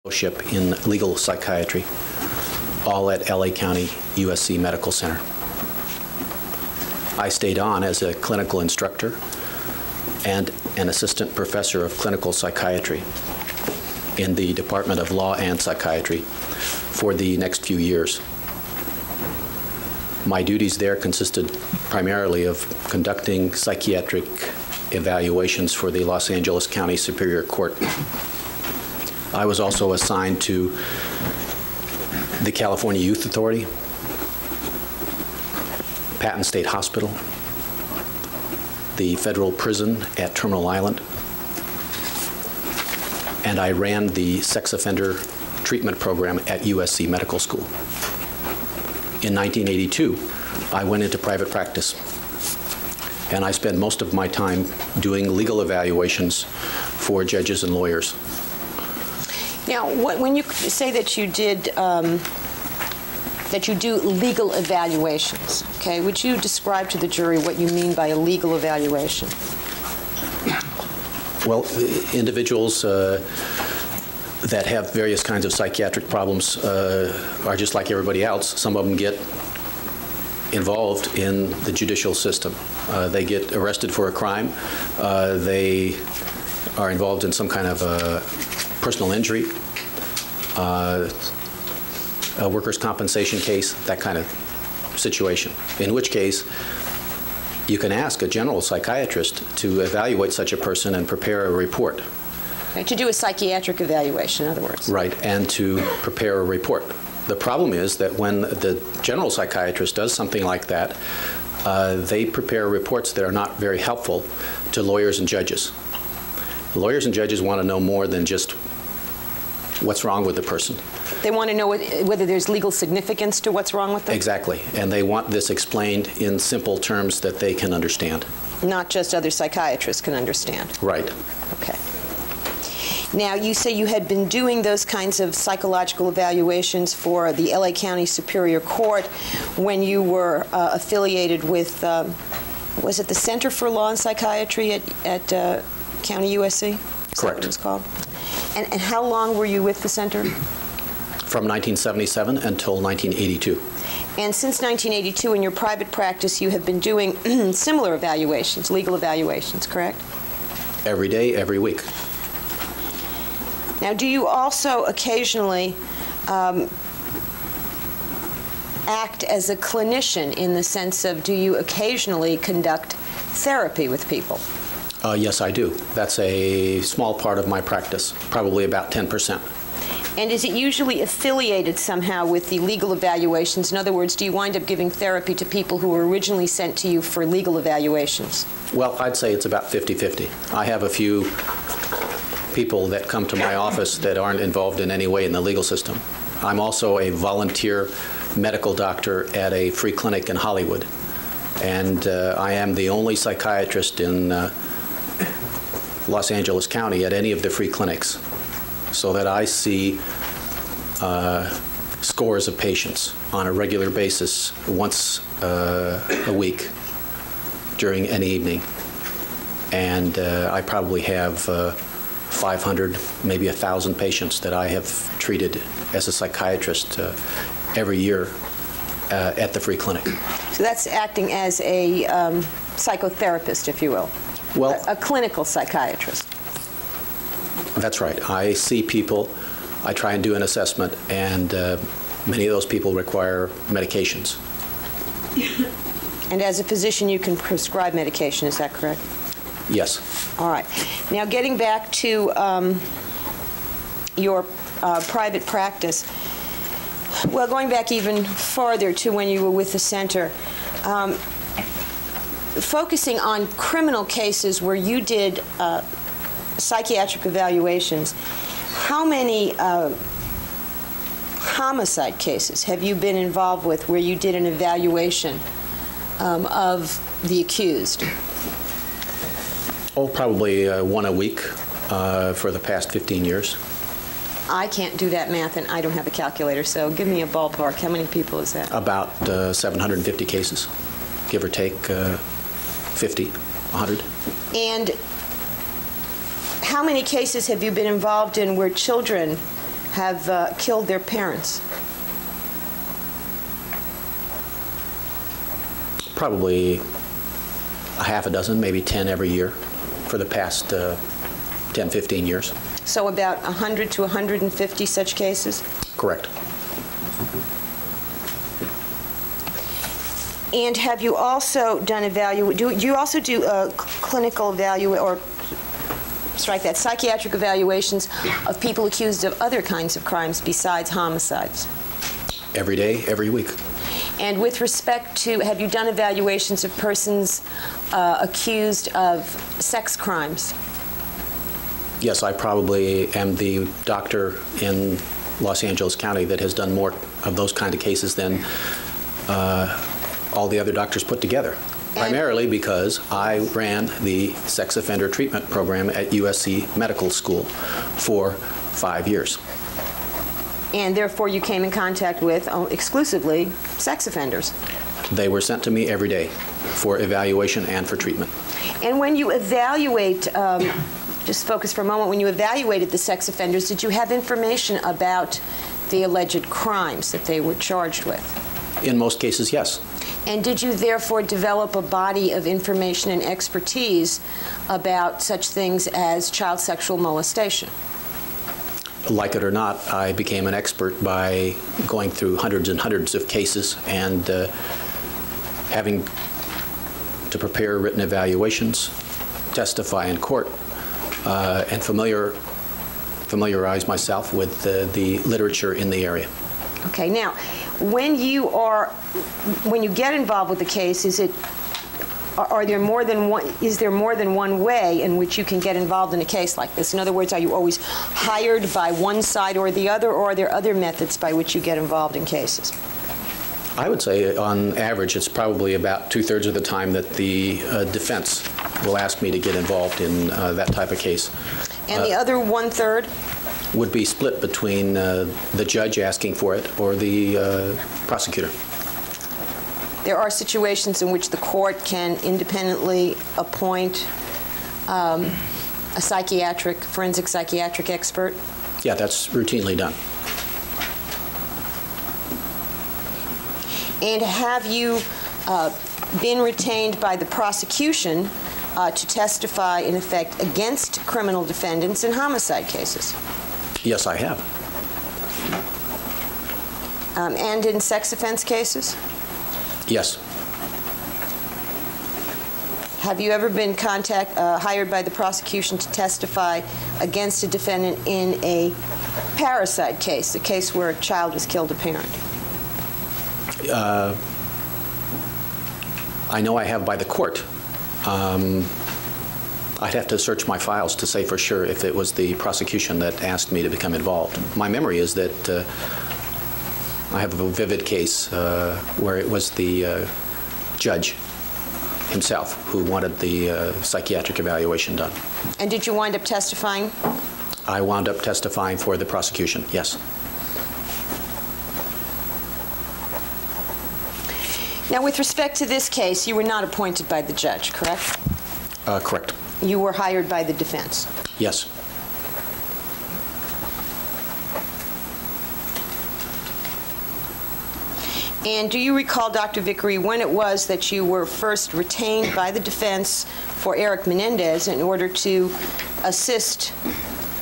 Fellowship in legal psychiatry, all at LA County USC Medical Center. I stayed on as a clinical instructor and an assistant professor of clinical psychiatry in the Department of Law and Psychiatry for the next few years. My duties there consisted primarily of conducting psychiatric evaluations for the Los Angeles County Superior Court. I was also assigned to the California Youth Authority, Patton State Hospital, the federal prison at Terminal Island, and I ran the sex offender treatment program at USC Medical School. In 1982, I went into private practice, and I spent most of my time doing legal evaluations for judges and lawyers. Now, when you say that you did, that you do legal evaluations, okay, would you describe to the jury what you mean by a legal evaluation? Well, individuals that have various kinds of psychiatric problems are just like everybody else. Some of them get involved in the judicial system. They get arrested for a crime. They are involved in some kind of personal injury, a workers' compensation case, that kind of situation, in which case you can ask a general psychiatrist to evaluate such a person and prepare a report. Okay, to do a psychiatric evaluation, in other words. Right, and to prepare a report. The problem is that when the general psychiatrist does something like that, they prepare reports that are not very helpful to lawyers and judges. Lawyers and judges want to know more than just what's wrong with the person. They want to know whether there's legal significance to what's wrong with them? Exactly, and they want this explained in simple terms that they can understand. Not just other psychiatrists can understand. Right. Okay. Now, you say you had been doing those kinds of psychological evaluations for the LA County Superior Court when you were affiliated with, was it the Center for Law and Psychiatry at County USC? Is that what it's called? And how long were you with the center? From 1977 until 1982. And since 1982, in your private practice, you have been doing similar evaluations, legal evaluations, correct? Every day, every week. Now, do you also occasionally act as a clinician in the sense of, do you occasionally conduct therapy with people? Yes, I do. That's a small part of my practice, probably about 10%. And is it usually affiliated somehow with the legal evaluations? In other words, do you wind up giving therapy to people who were originally sent to you for legal evaluations? Well, I'd say it's about 50-50. I have a few people that come to my office that aren't involved in any way in the legal system. I'm also a volunteer medical doctor at a free clinic in Hollywood. And I am the only psychiatrist in Los Angeles County at any of the free clinics, so that I see scores of patients on a regular basis once a week during an evening. And I probably have 500, maybe 1,000 patients that I have treated as a psychiatrist every year at the free clinic. So that's acting as a psychotherapist, if you will. Well, a clinical psychiatrist. That's right. I see people, I try and do an assessment, and many of those people require medications. And as a physician, you can prescribe medication, is that correct? Yes. All right. Now, getting back to your private practice, well, going back even farther to when you were with the center, focusing on criminal cases where you did psychiatric evaluations, how many homicide cases have you been involved with where you did an evaluation of the accused? Oh, probably one a week for the past 15 years. I can't do that math, and I don't have a calculator, so give me a ballpark. How many people is that? About 750 cases, give or take 50, 100. And how many cases have you been involved in where children have killed their parents? Probably a half a dozen, maybe 10 every year for the past 10, 15 years. So about 100 to 150 such cases? Correct. And have you also done do you also do clinical psychiatric evaluations of people accused of other kinds of crimes besides homicides? Every day, every week. And with respect to, have you done evaluations of persons accused of sex crimes? Yes, I probably am the doctor in Los Angeles County that has done more of those kind of cases than all the other doctors put together. Primarily because I ran the sex offender treatment program at USC Medical School for 5 years. And therefore you came in contact with exclusively sex offenders? They were sent to me every day for evaluation and for treatment. And when you evaluate, just focus for a moment, when you evaluated the sex offenders, did you have information about the alleged crimes that they were charged with? In most cases, yes. And did you therefore develop a body of information and expertise about such things as child sexual molestation? Like it or not, I became an expert by going through hundreds and hundreds of cases and having to prepare written evaluations, testify in court, and familiarize myself with the literature in the area. Okay, now, when you get involved with the case, is there more than one way in which you can get involved in a case like this? In other words, are you always hired by one side or the other, or are there other methods by which you get involved in cases? I would say, on average, it's probably about 2/3 of the time that the defense will ask me to get involved in that type of case. And the other 1/3? Would be split between the judge asking for it or the prosecutor. There are situations in which the court can independently appoint a forensic psychiatric expert? Yeah, that's routinely done. And have you been retained by the prosecution to testify, in effect, against criminal defendants in homicide cases? Yes, I have. And in sex offense cases? Yes. Have you ever been hired by the prosecution to testify against a defendant in a parricide case, a case where a child has killed a parent? I know I have by the court. I'd have to search my files to say for sure if it was the prosecution that asked me to become involved. My memory is that I have a vivid case where it was the judge himself who wanted the psychiatric evaluation done. And did you wind up testifying? I wound up testifying for the prosecution, yes. Now, with respect to this case, you were not appointed by the judge, correct? Correct. You were hired by the defense? Yes. And do you recall, Dr. Vicary, when it was that you were first retained by the defense for Erik Menendez in order to assist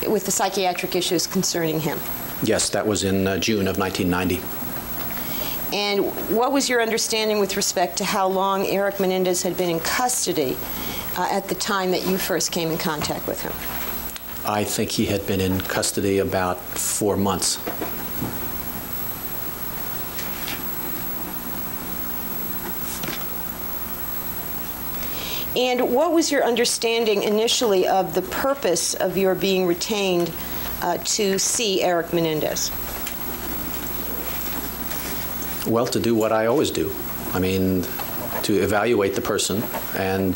with the psychiatric issues concerning him? Yes, that was in June of 1990. And what was your understanding with respect to how long Erik Menendez had been in custody at the time that you first came in contact with him? I think he had been in custody about 4 months. And what was your understanding initially of the purpose of your being retained to see Erik Menendez? Well, to do what I always do. I mean, to evaluate the person and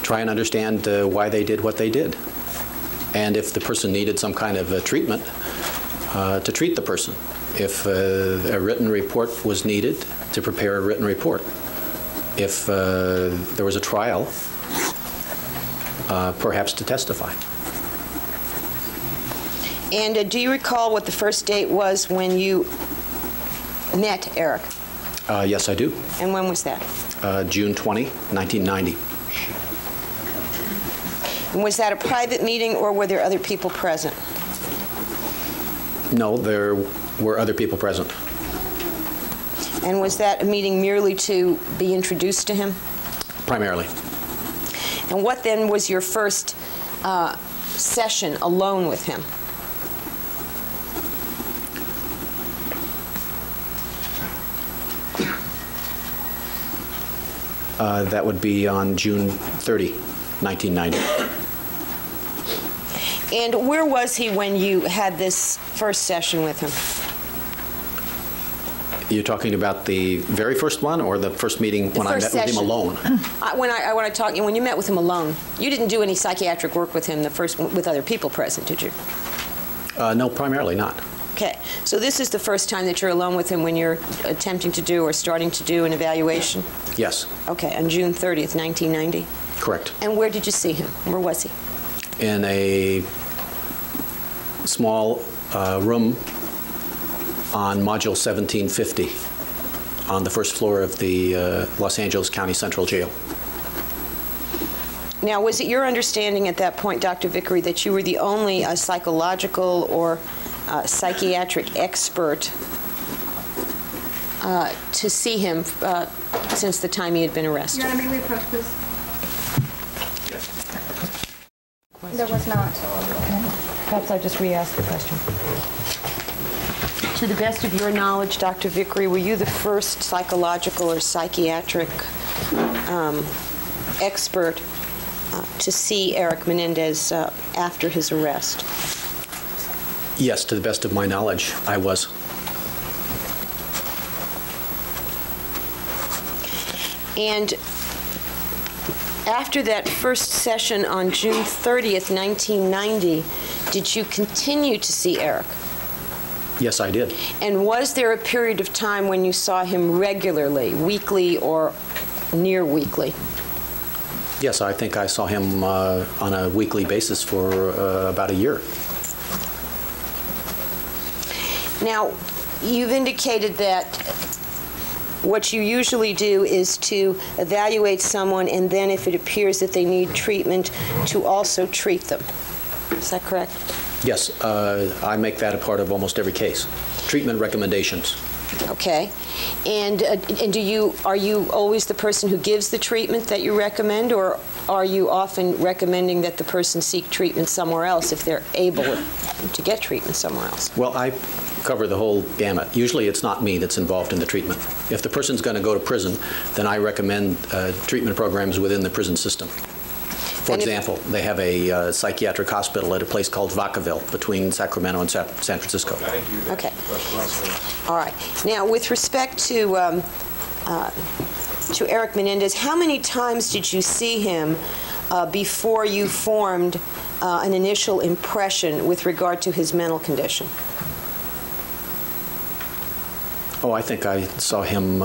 try and understand why they did what they did. And if the person needed some kind of treatment, to treat the person. If a written report was needed, to prepare a written report. If there was a trial, perhaps to testify. And do you recall what the first date was when you met Erik? Yes, I do. And when was that? June 20, 1990. And was that a private meeting, or were there other people present? No, there were other people present. And was that a meeting merely to be introduced to him? Primarily. And what then was your first session alone with him? That would be on June 30, 1990. And where was he when you had this first session with him? You're talking about the very first one, or the first meeting when I met with him alone? When you met with him alone, you didn't do any psychiatric work with him with other people present, did you? No, primarily not. Okay, so this is the first time that you're alone with him when you're attempting to do or starting to do an evaluation? Yes. Okay, on June 30th, 1990? Correct. And where did you see him? Where was he? In a small room on Module 1750 on the first floor of the Los Angeles County Central Jail. Now, was it your understanding at that point, Dr. Vicary, that you were the only psychological or psychiatric expert to see him since the time he had been arrested? Your Honor, may we approach, please? There was not. Perhaps I'll just re-ask the question. To the best of your knowledge, Dr. Vicary, were you the first psychological or psychiatric expert to see Erik Menendez after his arrest? Yes, to the best of my knowledge, I was. And after that first session on June 30th, 1990, did you continue to see Erik? Yes, I did. And was there a period of time when you saw him regularly, weekly or near weekly? Yes, I think I saw him on a weekly basis for about a year. Now, you've indicated that what you usually do is to evaluate someone, and then if it appears that they need treatment, to also treat them. Is that correct? Yes, I make that a part of almost every case. Treatment recommendations. Okay. And are you always the person who gives the treatment that you recommend, or are you often recommending that the person seek treatment somewhere else if they're able to get treatment somewhere else? Well, I cover the whole gamut. Usually it's not me that's involved in the treatment. If the person's going to go to prison, then I recommend treatment programs within the prison system. For example, they have a psychiatric hospital at a place called Vacaville between Sacramento and San Francisco. Okay. All right. Now, with respect to Erik Menendez, how many times did you see him before you formed an initial impression with regard to his mental condition? Oh, I think I saw him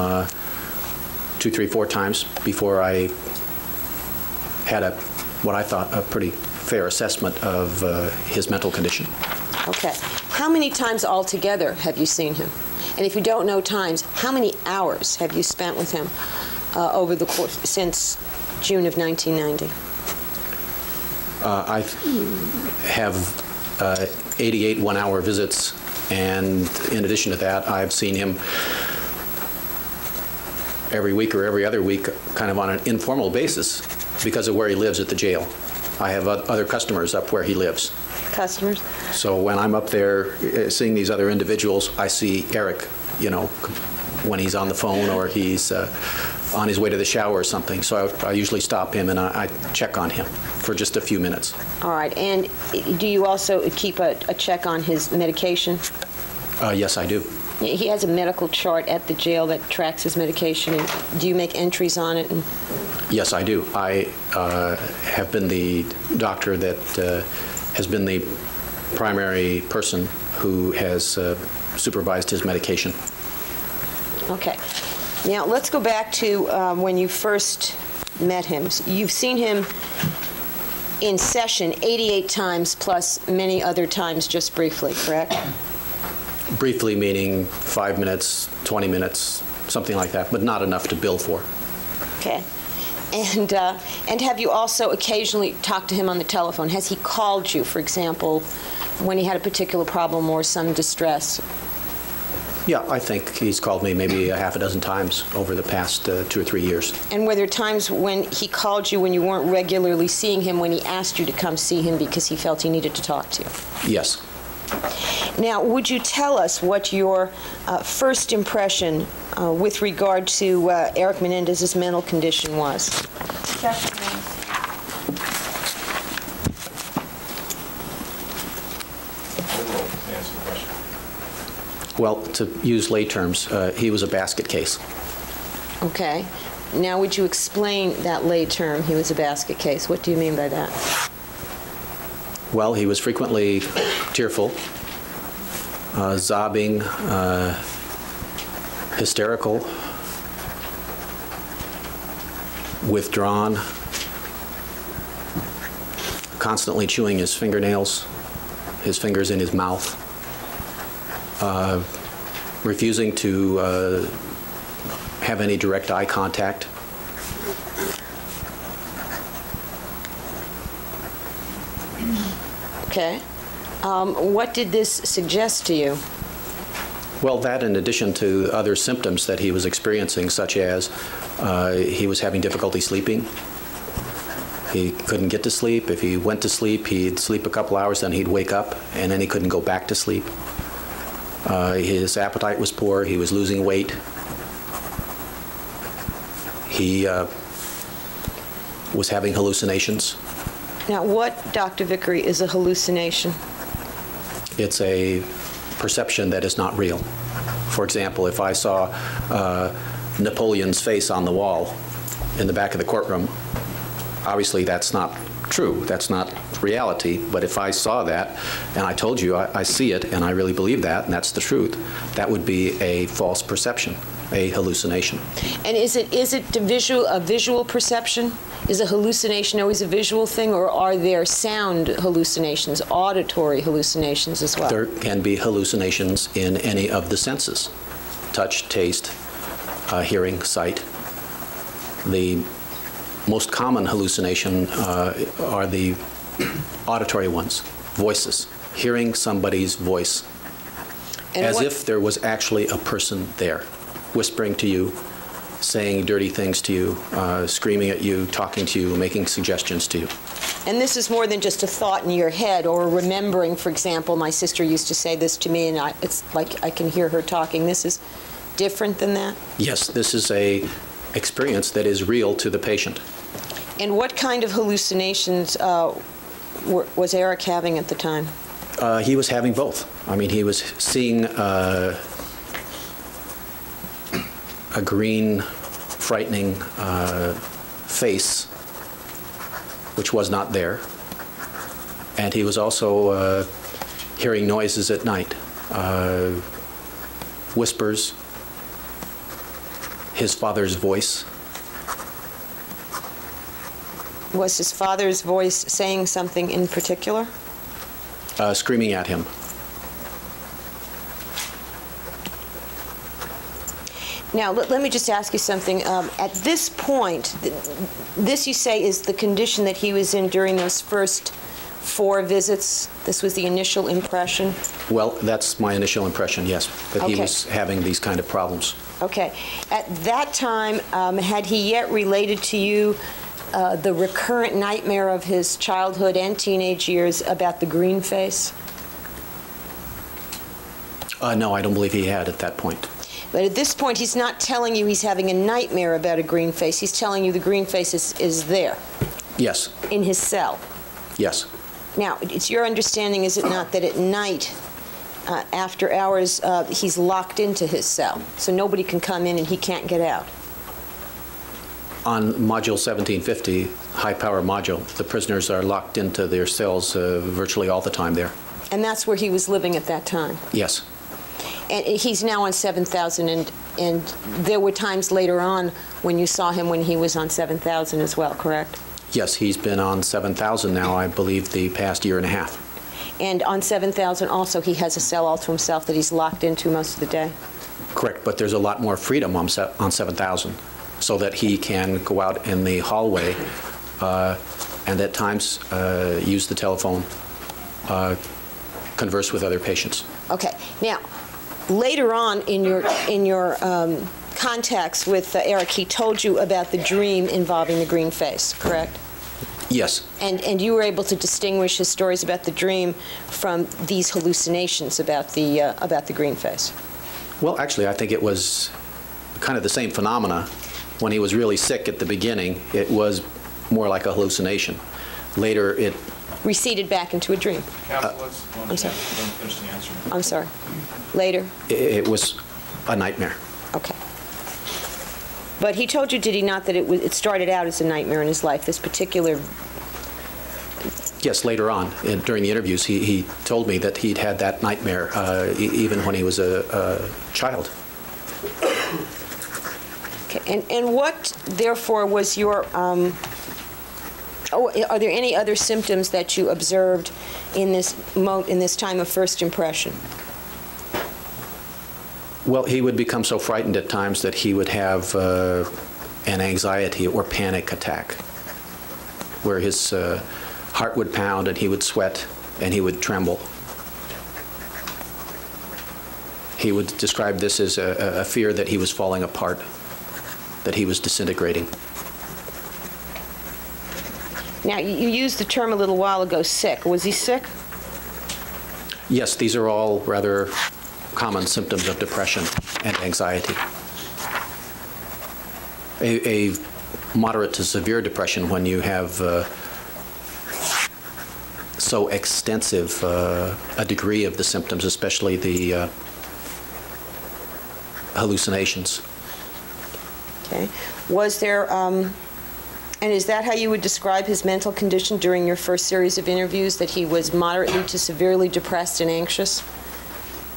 2, 3, 4 times before I had what I thought a pretty fair assessment of his mental condition. Okay. How many times altogether have you seen him? And if you don't know times, how many hours have you spent with him over the course since June of 1990? I have 88 one-hour visits, and in addition to that, I've seen him every week or every other week, kind of on an informal basis, because of where he lives at the jail. I have other customers up where he lives. Customers? So when I'm up there seeing these other individuals, I see Erik, when he's on the phone or he's on his way to the shower or something. So I usually stop him and I check on him for just a few minutes. All right. And do you also keep a check on his medication? Yes, I do. He has a medical chart at the jail that tracks his medication. And do you make entries on it? Yes, I do. I have been the doctor that has been the primary person who has supervised his medication. Okay. Now, let's go back to when you first met him. You've seen him in session 88 times plus many other times just briefly, correct? Briefly meaning 5 minutes, 20 minutes, something like that, but not enough to bill for. Okay. And have you also occasionally talked to him on the telephone? Has he called you, for example, when he had a particular problem or some distress? Yeah, I think he's called me maybe a half a dozen times over the past 2 or 3 years. And were there times when he called you when you weren't regularly seeing him, when he asked you to come see him because he felt he needed to talk to you? Yes. Now, would you tell us what your first impression with regard to Erik Menendez's mental condition was? Well, to use lay terms, he was a basket case. Okay. Now, would you explain that lay term, he was a basket case? What do you mean by that? Well, he was frequently tearful, sobbing, hysterical, withdrawn, constantly chewing his fingernails, his fingers in his mouth, refusing to have any direct eye contact. Okay. What did this suggest to you? Well, that in addition to other symptoms that he was experiencing, such as he was having difficulty sleeping. He couldn't get to sleep. If he went to sleep, he'd sleep a couple hours, then he'd wake up, and then he couldn't go back to sleep. His appetite was poor. He was losing weight. He was having hallucinations. Now, what, Dr. Vicary, is a hallucination? It's a perception that is not real. For example, if I saw Napoleon's face on the wall in the back of the courtroom, obviously that's not true. That's not reality. But if I saw that and I told you I see it and I really believe that and that's the truth, that would be a false perception, a hallucination. And is it a visual perception? Is a hallucination always a visual thing, or are there sound hallucinations, auditory hallucinations as well? There can be hallucinations in any of the senses: touch, taste, hearing, sight. The most common hallucination are the auditory ones, voices, hearing somebody's voice as if there was actually a person there, whispering to you, saying dirty things to you, screaming at you, talking to you, making suggestions to you. And this is more than just a thought in your head or remembering, for example, my sister used to say this to me, and it's like I can hear her talking. This is different than that? Yes, this is a experience that is real to the patient. And what kind of hallucinations was Erik having at the time? He was having both. I mean, he was seeing a green, frightening face, which was not there. And he was also hearing noises at night, whispers, his father's voice. Was his father's voice saying something in particular? Screaming at him. Now, let me just ask you something. At this point, this you say is the condition that he was in during those first 4 visits? This was the initial impression? Well, that's my initial impression, yes, that he was having these kind of problems. Okay. At that time, had he yet related to you the recurrent nightmare of his childhood and teenage years about the green face? No, I don't believe he had at that point. But at this point, he's not telling you he's having a nightmare about a green face. He's telling you the green face is there. Yes. In his cell. Yes. Now, it's your understanding, is it not, that at night, after hours, he's locked into his cell, so nobody can come in and he can't get out? On Module 1750, high-power module, the prisoners are locked into their cells virtually all the time there. And that's where he was living at that time? Yes. And he's now on 7,000, and there were times later on when you saw him when he was on 7,000 as well, correct? Yes, he's been on 7,000 now, I believe, the past year and a half. And on 7,000 also, he has a cell all to himself that he's locked into most of the day? Correct, but there's a lot more freedom on 7,000, so that he can go out in the hallway and at times use the telephone, converse with other patients. Okay. Now, later on in your contacts with Erik, he told you about the dream involving the green face, correct? Yes. And you were able to distinguish his stories about the dream from these hallucinations about the green face? Well, actually, I think it was kind of the same phenomena. When he was really sick at the beginning, it was more like a hallucination. Later, it receded back into a dream. I'm sorry. Finish the answer. I'm sorry. Later? It was a nightmare. Okay. But he told you, did he not, that it started out as a nightmare in his life, this particular... Yes, later on, during the interviews, he told me that he'd had that nightmare even when he was a child. Okay. And what, therefore, was your... are there any other symptoms that you observed in this time of first impression? Well, he would become so frightened at times that he would have an anxiety or panic attack, where his heart would pound and he would sweat and he would tremble. He would describe this as a fear that he was falling apart, that he was disintegrating. Now, you used the term a little while ago, sick. Was he sick? Yes, these are all rather common symptoms of depression and anxiety. A moderate to severe depression, when you have so extensive a degree of the symptoms, especially the hallucinations. Okay. Was there, and is that how you would describe his mental condition during your first series of interviews, that he was moderately to severely depressed and anxious?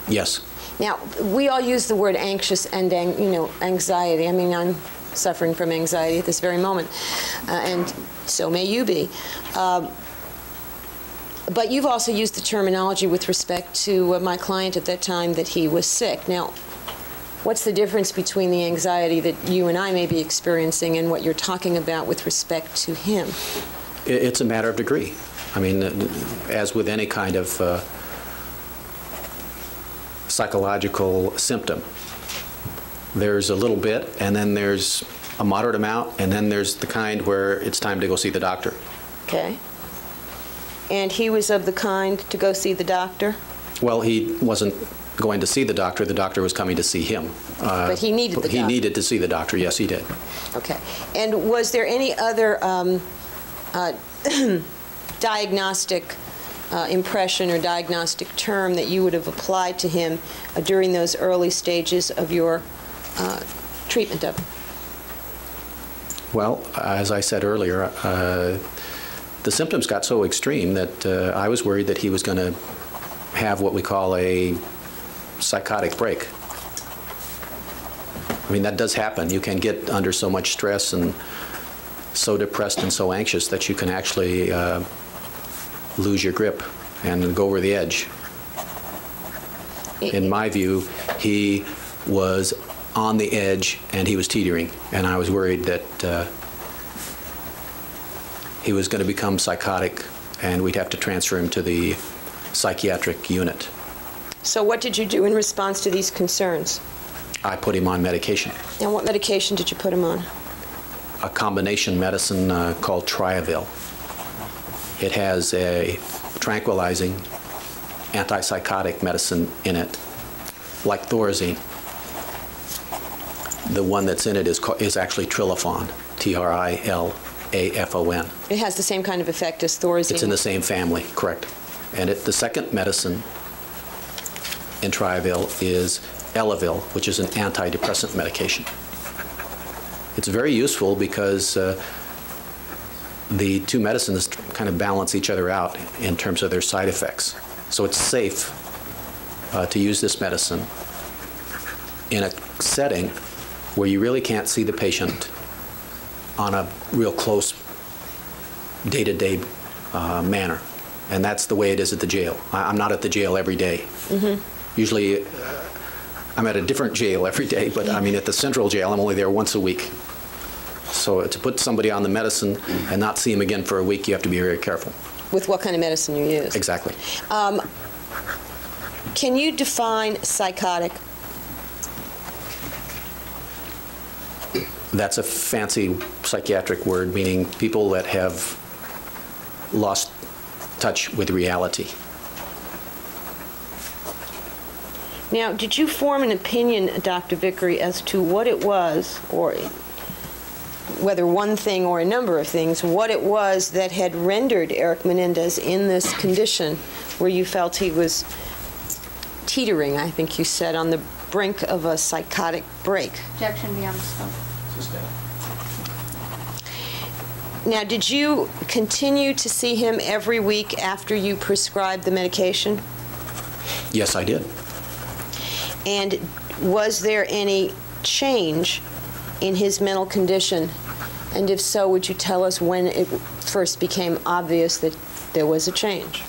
Yes. Now, we all use the word anxious and, anxiety. I mean, I'm suffering from anxiety at this very moment, and so may you be. But you've also used the terminology with respect to my client at that time that he was sick. Now, what's the difference between the anxiety that you and I may be experiencing and what you're talking about with respect to him? It's a matter of degree. I mean, as with any kind of psychological symptom, there's a little bit, and then there's a moderate amount, and then there's the kind where it's time to go see the doctor. Okay. And he was of the kind to go see the doctor? Well, he wasn't going to see the doctor. The doctor was coming to see him. But he needed the doctor? He needed to see the doctor. Yes, he did. Okay. And was there any other diagnostic impression or diagnostic term that you would have applied to him during those early stages of your treatment of him? Well, as I said earlier, the symptoms got so extreme that I was worried that he was going to have what we call a psychotic break. I mean, that does happen. You can get under so much stress and so depressed and so anxious that you can actually lose your grip and go over the edge. In my view, he was on the edge and he was teetering, and I was worried that he was going to become psychotic and we'd have to transfer him to the psychiatric unit. So what did you do in response to these concerns? I put him on medication. And what medication did you put him on? A combination medicine called Triavil. It has a tranquilizing antipsychotic medicine in it, like Thorazine. The one that's in it is actually Trilafon, Trilafon. It has the same kind of effect as Thorazine? It's in the same family, correct. And the second medicine in Triavil is Elavil, which is an antidepressant medication. It's very useful because the two medicines kind of balance each other out in terms of their side effects. So it's safe to use this medicine in a setting where you really can't see the patient on a real close day-to-day manner. And that's the way it is at the jail. I'm not at the jail every day. Usually, I'm at a different jail every day, but I mean, at the central jail, I'm only there once a week. So to put somebody on the medicine and not see him again for a week, you have to be very careful. With what kind of medicine you use? Exactly. Can you define psychotic? That's a fancy psychiatric word, meaning people that have lost touch with reality. Now, did you form an opinion, Dr. Vicary, as to what it was, or whether one thing or a number of things, what it was that had rendered Erik Menendez in this condition where you felt he was teetering, I think you said, on the brink of a psychotic break? Objection beyond the scope. Now, did you continue to see him every week after you prescribed the medication? Yes, I did. And was there any change in his mental condition? And if so, would you tell us when it first became obvious that there was a change?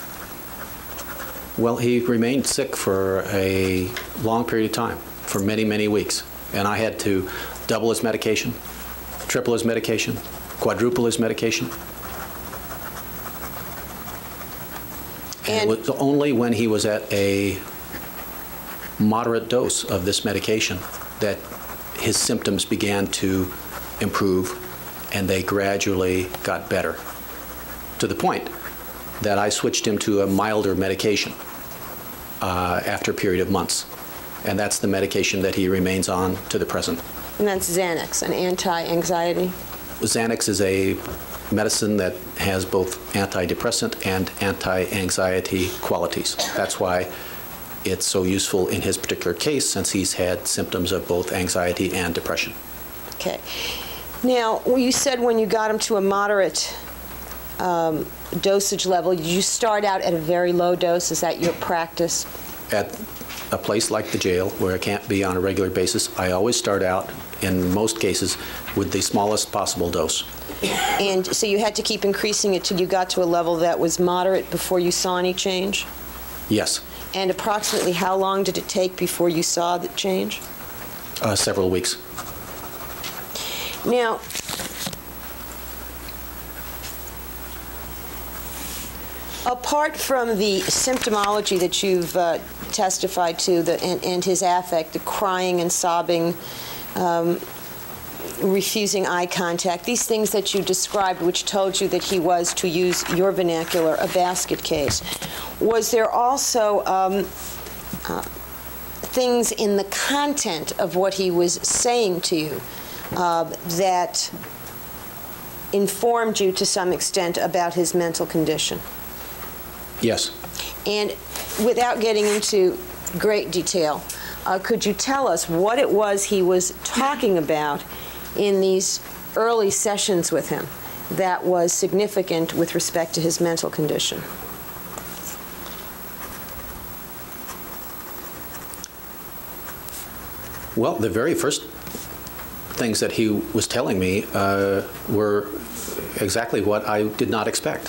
Well, he remained sick for a long period of time, for many, many weeks. And I had to double his medication, triple his medication, quadruple his medication. And it was only when he was at a moderate dose of this medication that his symptoms began to improve, and they gradually got better, to the point that I switched him to a milder medication after a period of months. And that's the medication that he remains on to the present. And that's Xanax, an anti-anxiety? Xanax is a medicine that has both antidepressant and anti-anxiety qualities. That's why it's so useful in his particular case, since he's had symptoms of both anxiety and depression. Okay. Now, you said when you got him to a moderate dosage level, did you start out at a very low dose? Is that your practice? At a place like the jail, where I can't be on a regular basis, I always start out, in most cases, with the smallest possible dose. And so you had to keep increasing it till you got to a level that was moderate before you saw any change? Yes. And approximately how long did it take before you saw the change? Several weeks. Now, apart from the symptomology that you've testified to, and his affect, the crying and sobbing, refusing eye contact, these things that you described, which told you that he was, to use your vernacular, a basket case, was there also things in the content of what he was saying to you that informed you to some extent about his mental condition? Yes. And without getting into great detail, could you tell us what it was he was talking about in these early sessions with him that was significant with respect to his mental condition? Well, the very first things that he was telling me were exactly what I did not expect.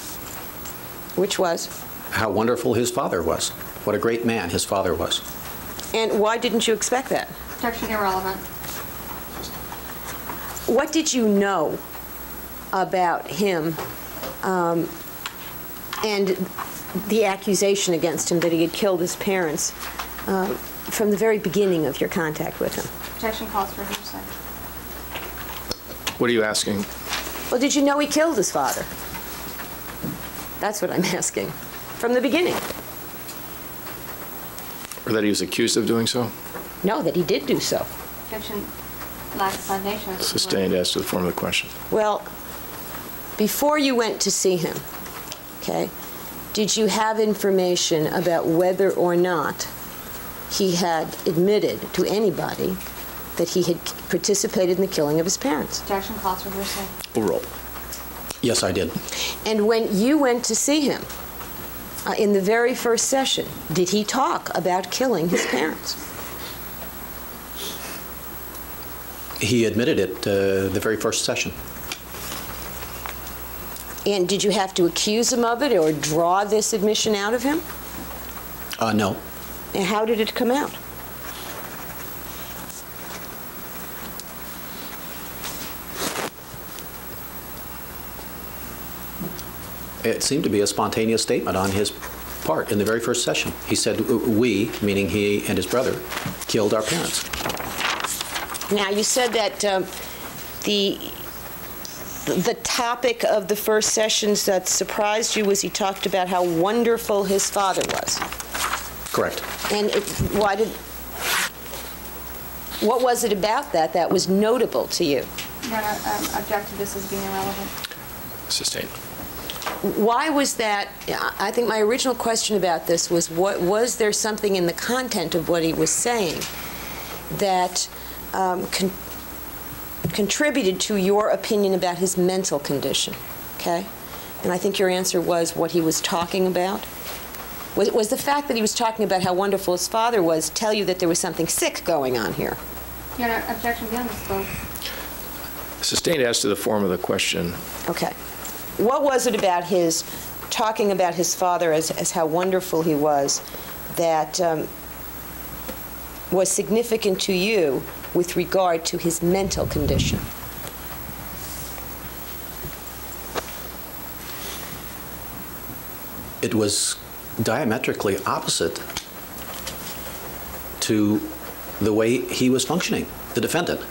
Which was? How wonderful his father was. What a great man his father was. And why didn't you expect that? Objection irrelevant. What did you know about him and the accusation against him that he had killed his parents from the very beginning of your contact with him? Objection calls for hearsay. What are you asking? Well, did you know he killed his father? That's what I'm asking. From the beginning. Or that he was accused of doing so? No, that he did do so. Objection lacks foundation. Sustained as to the form of the question. Well, before you went to see him, okay, did you have information about whether or not he had admitted to anybody that he had participated in the killing of his parents? Objection calls for hearsay. Overall. Yes, I did. And when you went to see him, in the very first session, did he talk about killing his parents? He admitted it the very first session. And did you have to accuse him of it or draw this admission out of him? No. And how did it come out? It seemed to be a spontaneous statement on his part in the very first session. He said, we, meaning he and his brother, killed our parents. Now, you said that the topic of the first sessions that surprised you was he talked about how wonderful his father was. Correct. And what was it about that was notable to you? Your Honor, object to this as being irrelevant. Sustained. Why was that? I think my original question about this was, was there something in the content of what he was saying that contributed to your opinion about his mental condition? Okay? And I think your answer was what he was talking about. Was the fact that he was talking about how wonderful his father was tell you that there was something sick going on here? Your Honor, objection beyond the scope. Sustained as to the form of the question. Okay. What was it about his talking about his father as how wonderful he was that was significant to you with regard to his mental condition? It was diametrically opposite to the way he was functioning, the defendant.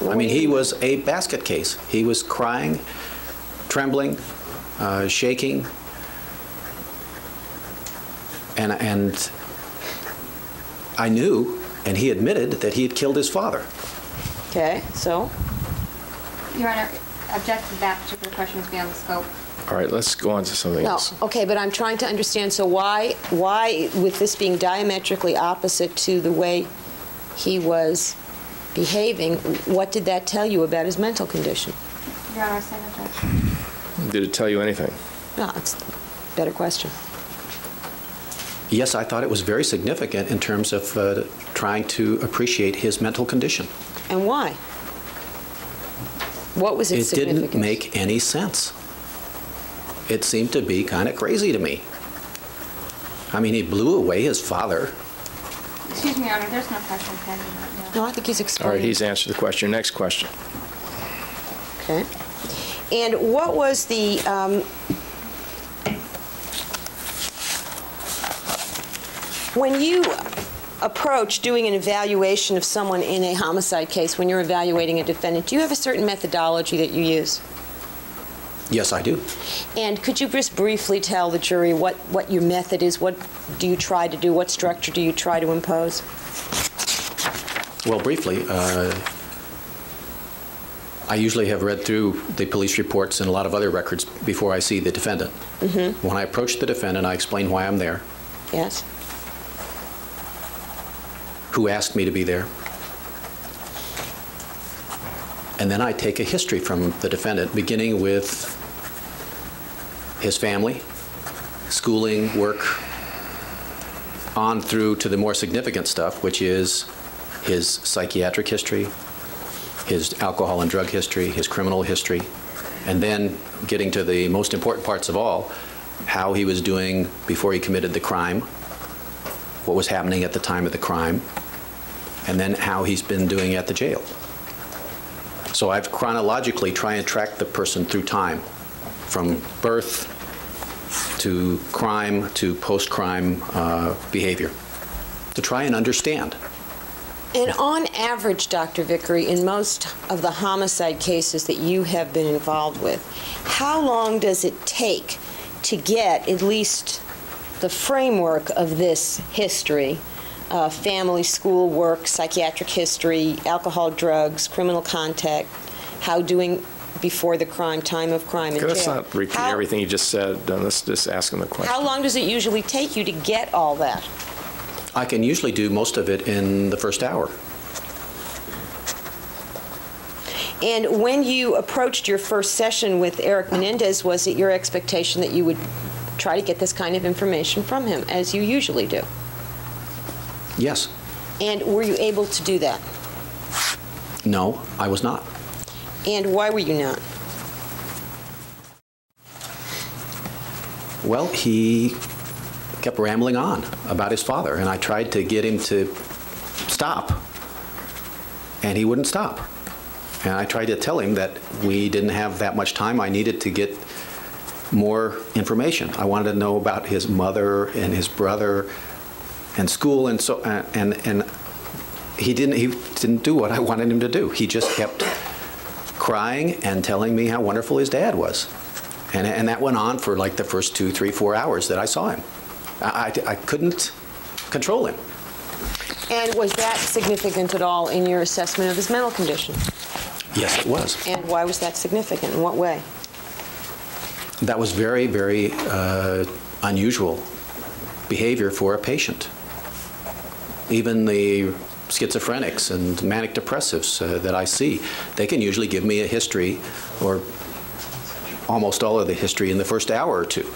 I mean, he was a basket case. He was crying, trembling, shaking, and I knew, and he admitted, that he had killed his father. Okay, so? Your Honor, object to that particular question is beyond the scope. All right, let's go on to something No, else. okay, but I'm trying to understand, so why, with this being diametrically opposite to the way he was behaving, what did that tell you about his mental condition? Your Honor, same objection. Did it tell you anything? No, it's a better question. Yes, I thought it was very significant in terms of trying to appreciate his mental condition. And why? What was its It didn't significance? make any sense. It seemed to be kind of crazy to me. I mean, he blew away his father. Excuse me, Your Honor, there's no question pending right now. No, I think he's All explaining. right, he's answered the question. Next question. Okay. And what was the, when you approach doing an evaluation of someone in a homicide case, when you're evaluating a defendant, do you have a certain methodology that you use? Yes, I do. And could you just briefly tell the jury what your method is? What do you try to do? What structure do you try to impose? Well, briefly, I usually have read through the police reports and a lot of other records before I see the defendant. Mm-hmm. When I approach the defendant, I explain why I'm there, Yes. who asked me to be there, and then I take a history from the defendant, beginning with his family, schooling, work, on through to the more significant stuff, which is his psychiatric history, his alcohol and drug history, his criminal history, and then getting to the most important parts of all, how he was doing before he committed the crime, what was happening at the time of the crime, and then how he's been doing at the jail. So I've chronologically tried and track the person through time, from birth to crime to post-crime behavior, to try and understand. And on average, Dr. Vicary, in most of the homicide cases that you have been involved with, how long does it take to get at least the framework of this history, family, school, work, psychiatric history, alcohol, drugs, criminal contact, how doing before the crime, time of crime, and jail? Let's not repeat everything you just said. Let's just ask him the question. How long does it usually take you to get all that? I can usually do most of it in the first hour. And when you approached your first session with Erik Menendez, was it your expectation that you would try to get this kind of information from him, as you usually do? Yes. And were you able to do that? No, I was not. And why were you not? Well, he kept rambling on about his father, and I tried to get him to stop, and he wouldn't stop. And I tried to tell him that we didn't have that much time. I needed to get more information. I wanted to know about his mother and his brother and school, and so and he didn't do what I wanted him to do. He just kept crying and telling me how wonderful his dad was. And that went on for like the first 2, 3, 4 hours that I saw him. I couldn't control him. And was that significant at all in your assessment of his mental condition? Yes, it was. And why was that significant? In what way? That was very, very unusual behavior for a patient. Even the schizophrenics and manic depressives that I see, they can usually give me a history, or almost all of the history, in the first hour or two.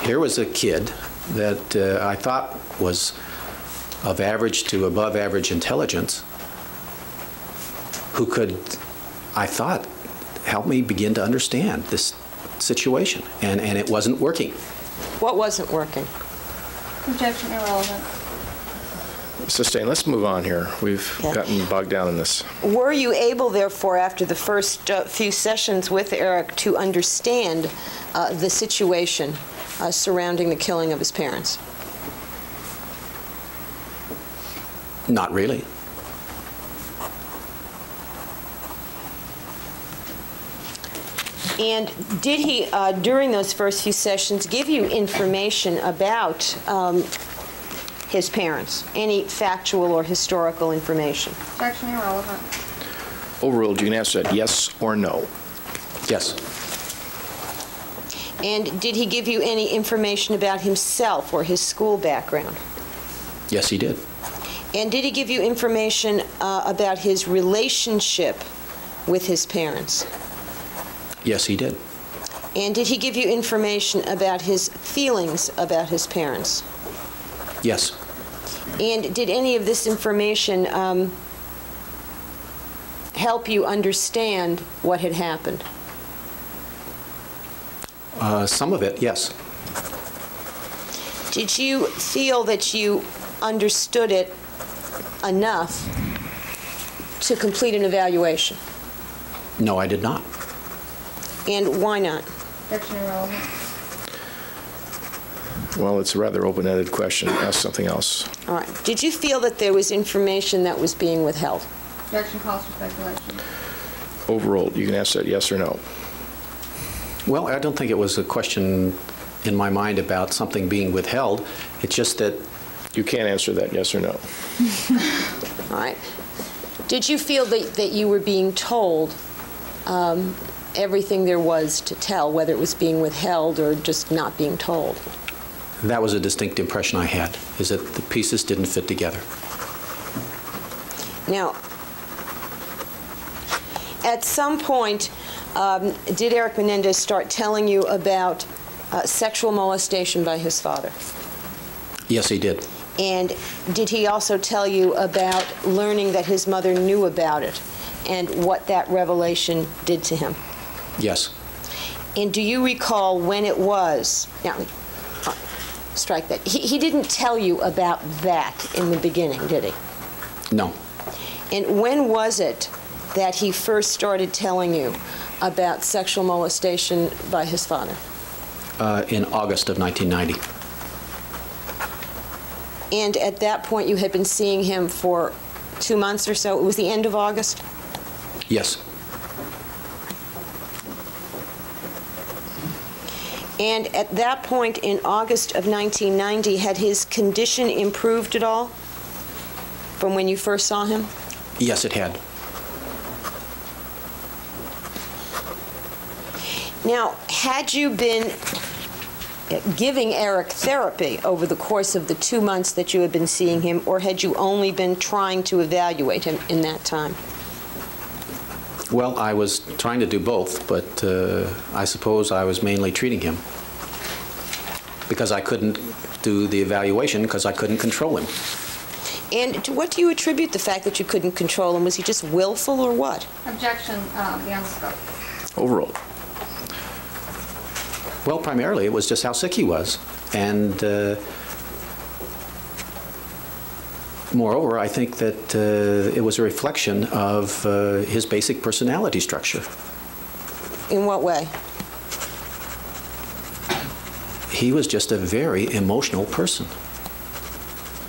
Here was a kid that I thought was of average to above average intelligence, who could, I thought, help me begin to understand this situation, and it wasn't working. What wasn't working? Objection, irrelevant. Sustained. Let's move on here. We've gotten bogged down in this. Were you able, therefore, after the first few sessions with Erik, to understand the situation surrounding the killing of his parents? Not really. And did he, during those first few sessions, give you information about his parents? Any factual or historical information? Objection, irrelevant. Overruled. You can answer that yes or no. Yes. And did he give you any information about himself or his school background? Yes, he did. And did he give you information about his relationship with his parents? Yes, he did. And did he give you information about his feelings about his parents? Yes. And did any of this information help you understand what had happened? Some of it, yes. Did you feel that you understood it enough to complete an evaluation? No, I did not. And why not? Objection, irrelevant. Well, it's a rather open-ended question. Ask something else. All right. Did you feel that there was information that was being withheld? Objection calls for speculation. Overruled. You can answer that yes or no. Well, I don't think it was a question in my mind about something being withheld. It's just that... You can't answer that yes or no. All right. Did you feel that you were being told everything there was to tell, whether it was being withheld or just not being told? That was a distinct impression I had, is that the pieces didn't fit together. Now, at some point, did Erik Menendez start telling you about sexual molestation by his father? Yes, he did. And did he also tell you about learning that his mother knew about it and what that revelation did to him? Yes. And do you recall when it was? Now, strike that. He didn't tell you about that in the beginning, did he? No. And when was it that he first started telling you about sexual molestation by his father? In August of 1990. And at that point, you had been seeing him for 2 months or so. It was the end of August? Yes. And at that point in August of 1990, had his condition improved at all from when you first saw him? Yes, it had. Now, had you been giving Erik therapy over the course of the 2 months that you had been seeing him, or had you only been trying to evaluate him in that time? Well, I was trying to do both, but I suppose I was mainly treating him because I couldn't do the evaluation because I couldn't control him. And to what do you attribute the fact that you couldn't control him? Was he just willful or what? Objection, beyond the scope. Overruled. Well, primarily it was just how sick he was. And moreover, I think that it was a reflection of his basic personality structure. In what way? He was just a very emotional person.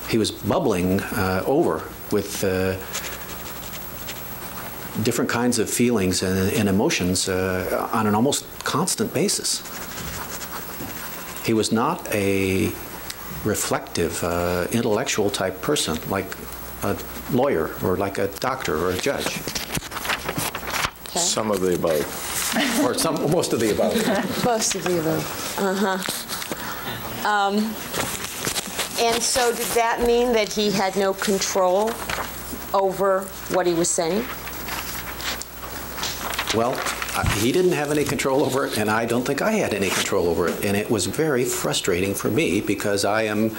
He was bubbling over with different kinds of feelings and emotions on an almost constant basis. He was not a reflective, intellectual type person, like a lawyer or like a doctor or a judge. Okay. Some of the above. Or most of the above. Most of the above. And so did that mean that he had no control over what he was saying? Well, he didn't have any control over it, and I don't think I had any control over it. And it was very frustrating for me because I am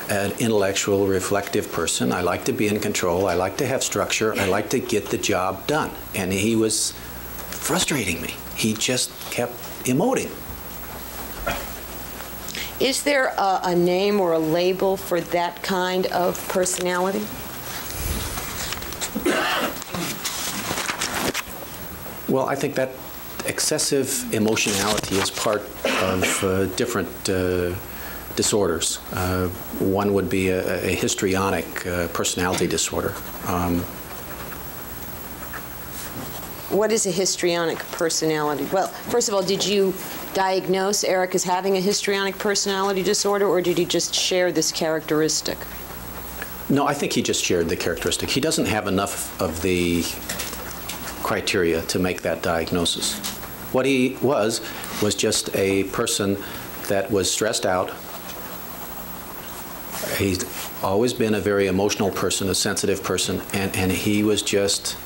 an intellectual, reflective person. I like to be in control. I like to have structure. I like to get the job done. And he was frustrating me. He just kept emoting. Is there a name or a label for that kind of personality? Well, I think that excessive emotionality is part of different disorders. One would be a histrionic personality disorder. What is a histrionic personality? Well, first of all, did you diagnose Erik as having a histrionic personality disorder, or did he just share this characteristic? No, I think he just shared the characteristic. He doesn't have enough of the criteria to make that diagnosis. What he was just a person that was stressed out. He's always been a very emotional person, a sensitive person, and he was just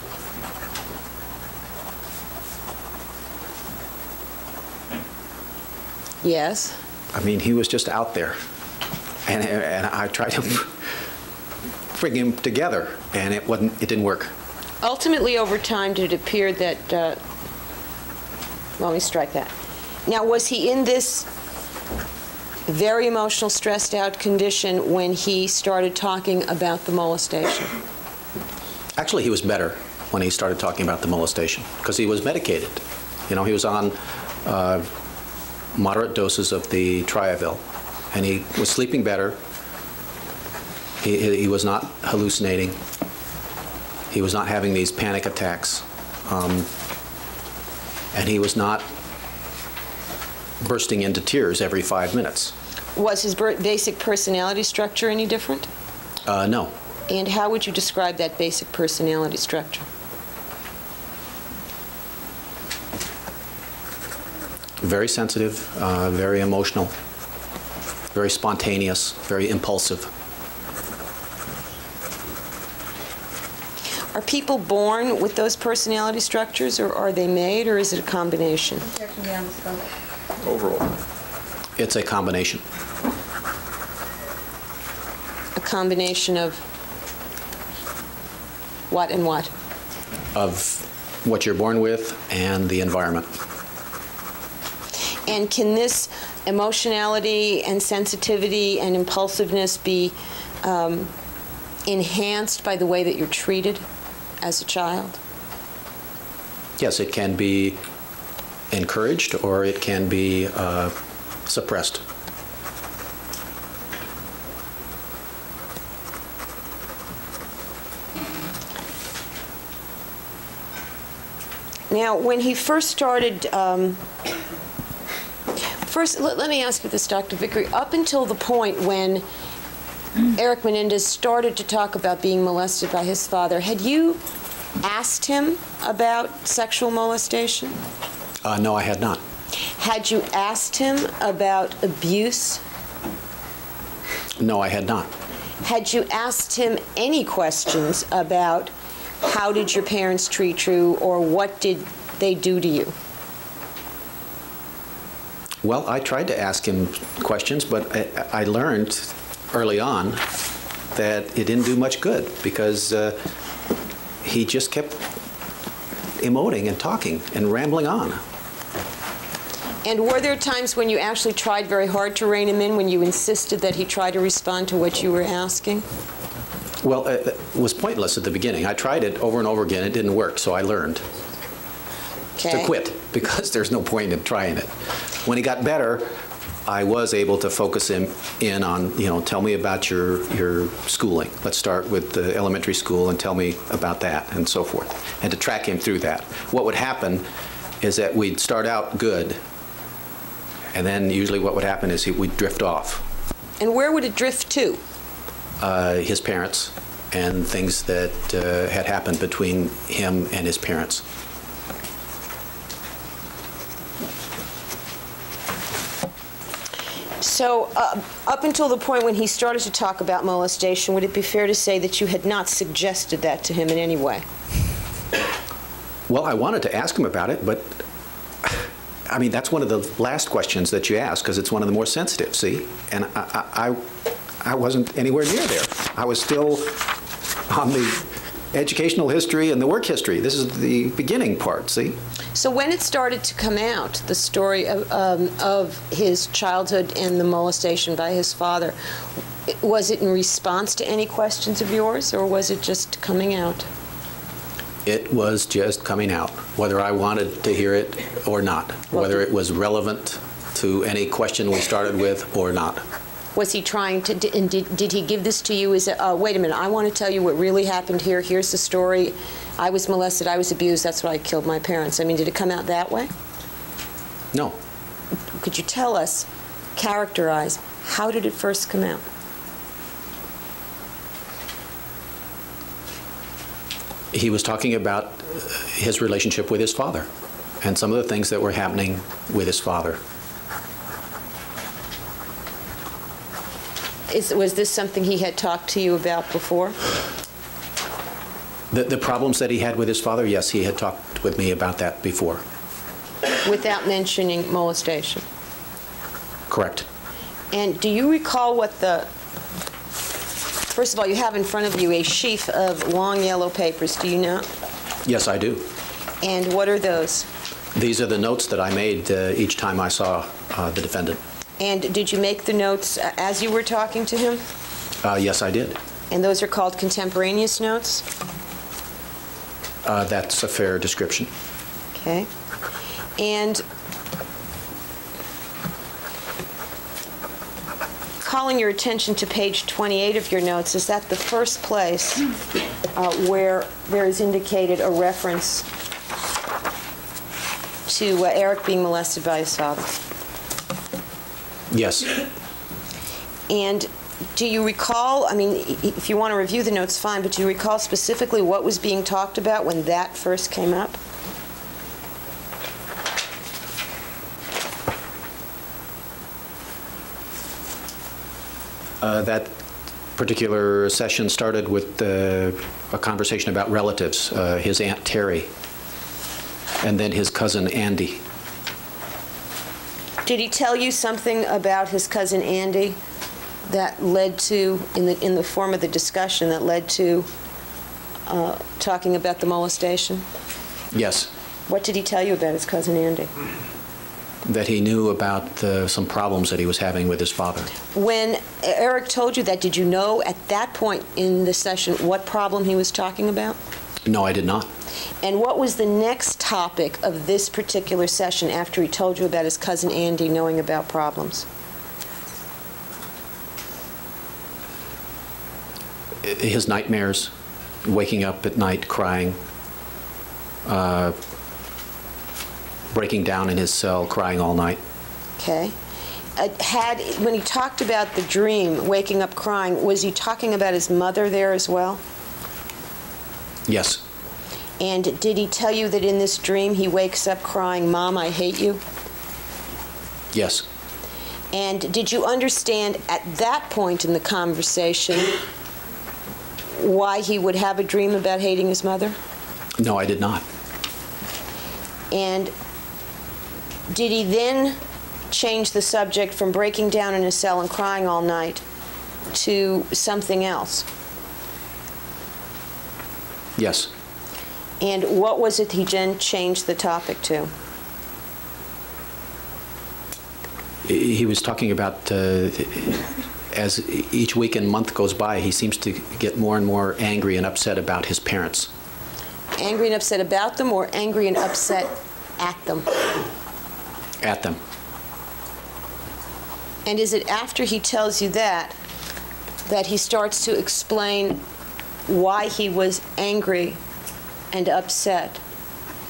Yes. I mean, he was just out there, and I tried to bring him together, and it didn't work. Ultimately, over time, did it appear that, well, let me strike that. Now, was he in this very emotional, stressed out condition when he started talking about the molestation? Actually, he was better when he started talking about the molestation, because he was medicated. You know, he was on moderate doses of the Triavil, and he was sleeping better. He was not hallucinating. He was not having these panic attacks, and he was not bursting into tears every 5 minutes. Was his basic personality structure any different? No. And how would you describe that basic personality structure? Very sensitive, very emotional, very spontaneous, very impulsive. Are people born with those personality structures, or are they made, or is it a combination? Objection beyond the scope. Overall. It's a combination. A combination of what and what? Of what you're born with and the environment. And can this emotionality and sensitivity and impulsiveness be enhanced by the way that you're treated as a child? Yes, it can be encouraged or it can be suppressed. Now, when he first started, let me ask you this, Dr. Vicary. Up until the point when Erik Menendez started to talk about being molested by his father, had you asked him about sexual molestation? No, I had not. Had you asked him about abuse? No, I had not. Had you asked him any questions about how did your parents treat you, or what did they do to you? Well, I tried to ask him questions, but I learned early on that it didn't do much good because he just kept emoting and talking and rambling on. And were there times when you actually tried very hard to rein him in, when you insisted that he try to respond to what you were asking? Well, it was pointless at the beginning. I tried it over and over again. It didn't work, so I learned to quit because there's no point in trying it. When he got better, I was able to focus him in on, tell me about your schooling. Let's start with the elementary school and tell me about that and so forth, and to track him through that. What would happen is that we'd start out good, and then usually what would happen is we'd drift off. And where would it drift to? His parents and things that had happened between him and his parents. So up until the point when he started to talk about molestation, would it be fair to say that you had not suggested that to him in any way? Well, I wanted to ask him about it, but I mean, that's one of the last questions that you ask because it's one of the more sensitive, see? And I wasn't anywhere near there. I was still on the educational history and the work history. This is the beginning part, see? So when it started to come out, the story of his childhood and the molestation by his father, was it in response to any questions of yours, or was it just coming out? It was just coming out, whether I wanted to hear it or not, whether it was relevant to any question we started with or not. Was he trying to, and did he give this to you as a, wait a minute, I want to tell you what really happened here, here's the story, I was molested, I was abused, that's why I killed my parents. I mean, did it come out that way? No. Could you tell us, characterize, how did it first come out? He was talking about his relationship with his father and some of the things that were happening with his father. Was this something he had talked to you about before? The problems that he had with his father, yes, he had talked with me about that before. Without mentioning molestation? Correct. And do you recall what first of all, you have in front of you a sheaf of long yellow papers, do you know? Yes, I do. And what are those? These are the notes that I made each time I saw the defendant. And did you make the notes as you were talking to him? Yes, I did. And those are called contemporaneous notes? That's a fair description. Okay. And calling your attention to page 28 of your notes, is that the first place where there is indicated a reference to Erik being molested by his father? Yes. And do you recall, I mean, if you want to review the notes, fine, but do you recall specifically what was being talked about when that first came up? That particular session started with a conversation about relatives, his Aunt Terry, and then his cousin Andy. Did he tell you something about his cousin Andy that led to, in the form of the discussion, that led to talking about the molestation? Yes. What did he tell you about his cousin Andy? That he knew about some problems that he was having with his father. When Erik told you that, did you know at that point in the session what problem he was talking about? No, I did not. And what was the next topic of this particular session after he told you about his cousin Andy knowing about problems? His nightmares, waking up at night crying, breaking down in his cell, crying all night. Okay. When he talked about the dream, waking up crying, was he talking about his mother there as well? Yes. And did he tell you that in this dream he wakes up crying, "Mom, I hate you"? Yes. And did you understand at that point in the conversation why he would have a dream about hating his mother? No, I did not. And did he then change the subject from breaking down in his cell and crying all night to something else? Yes. And what was it he then changed the topic to? He was talking about as each week and month goes by, he seems to get more and more angry and upset about his parents. Angry and upset about them, or angry and upset at them? At them. And is it after he tells you that he starts to explain why he was angry and upset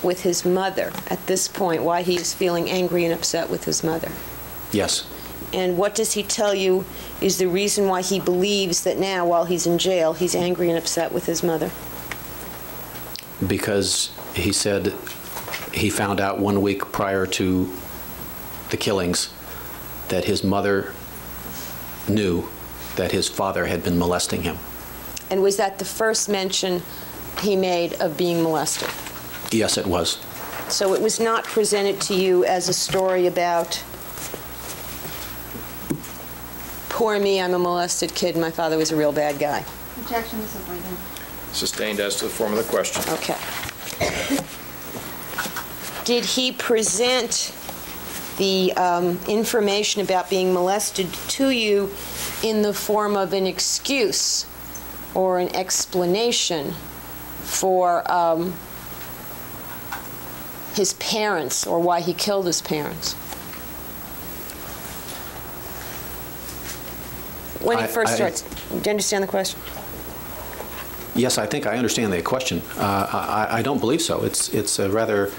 with his mother at this point, why he is feeling angry and upset with his mother? Yes. And what does he tell you is the reason why he believes that now, while he's in jail, he's angry and upset with his mother? Because he said he found out 1 week prior to the killings that his mother knew that his father had been molesting him. And was that the first mention he made of being molested? Yes, it was. So it was not presented to you as a story about, poor me, I'm a molested kid, and my father was a real bad guy. Objection, Mrs. Wheaton. Sustained as to the form of the question. Okay. Did he present the information about being molested to you in the form of an excuse or an explanation for his parents, or why he killed his parents? When he first starts, do you understand the question? Yes, I think I understand the question. I don't believe so. It's a rather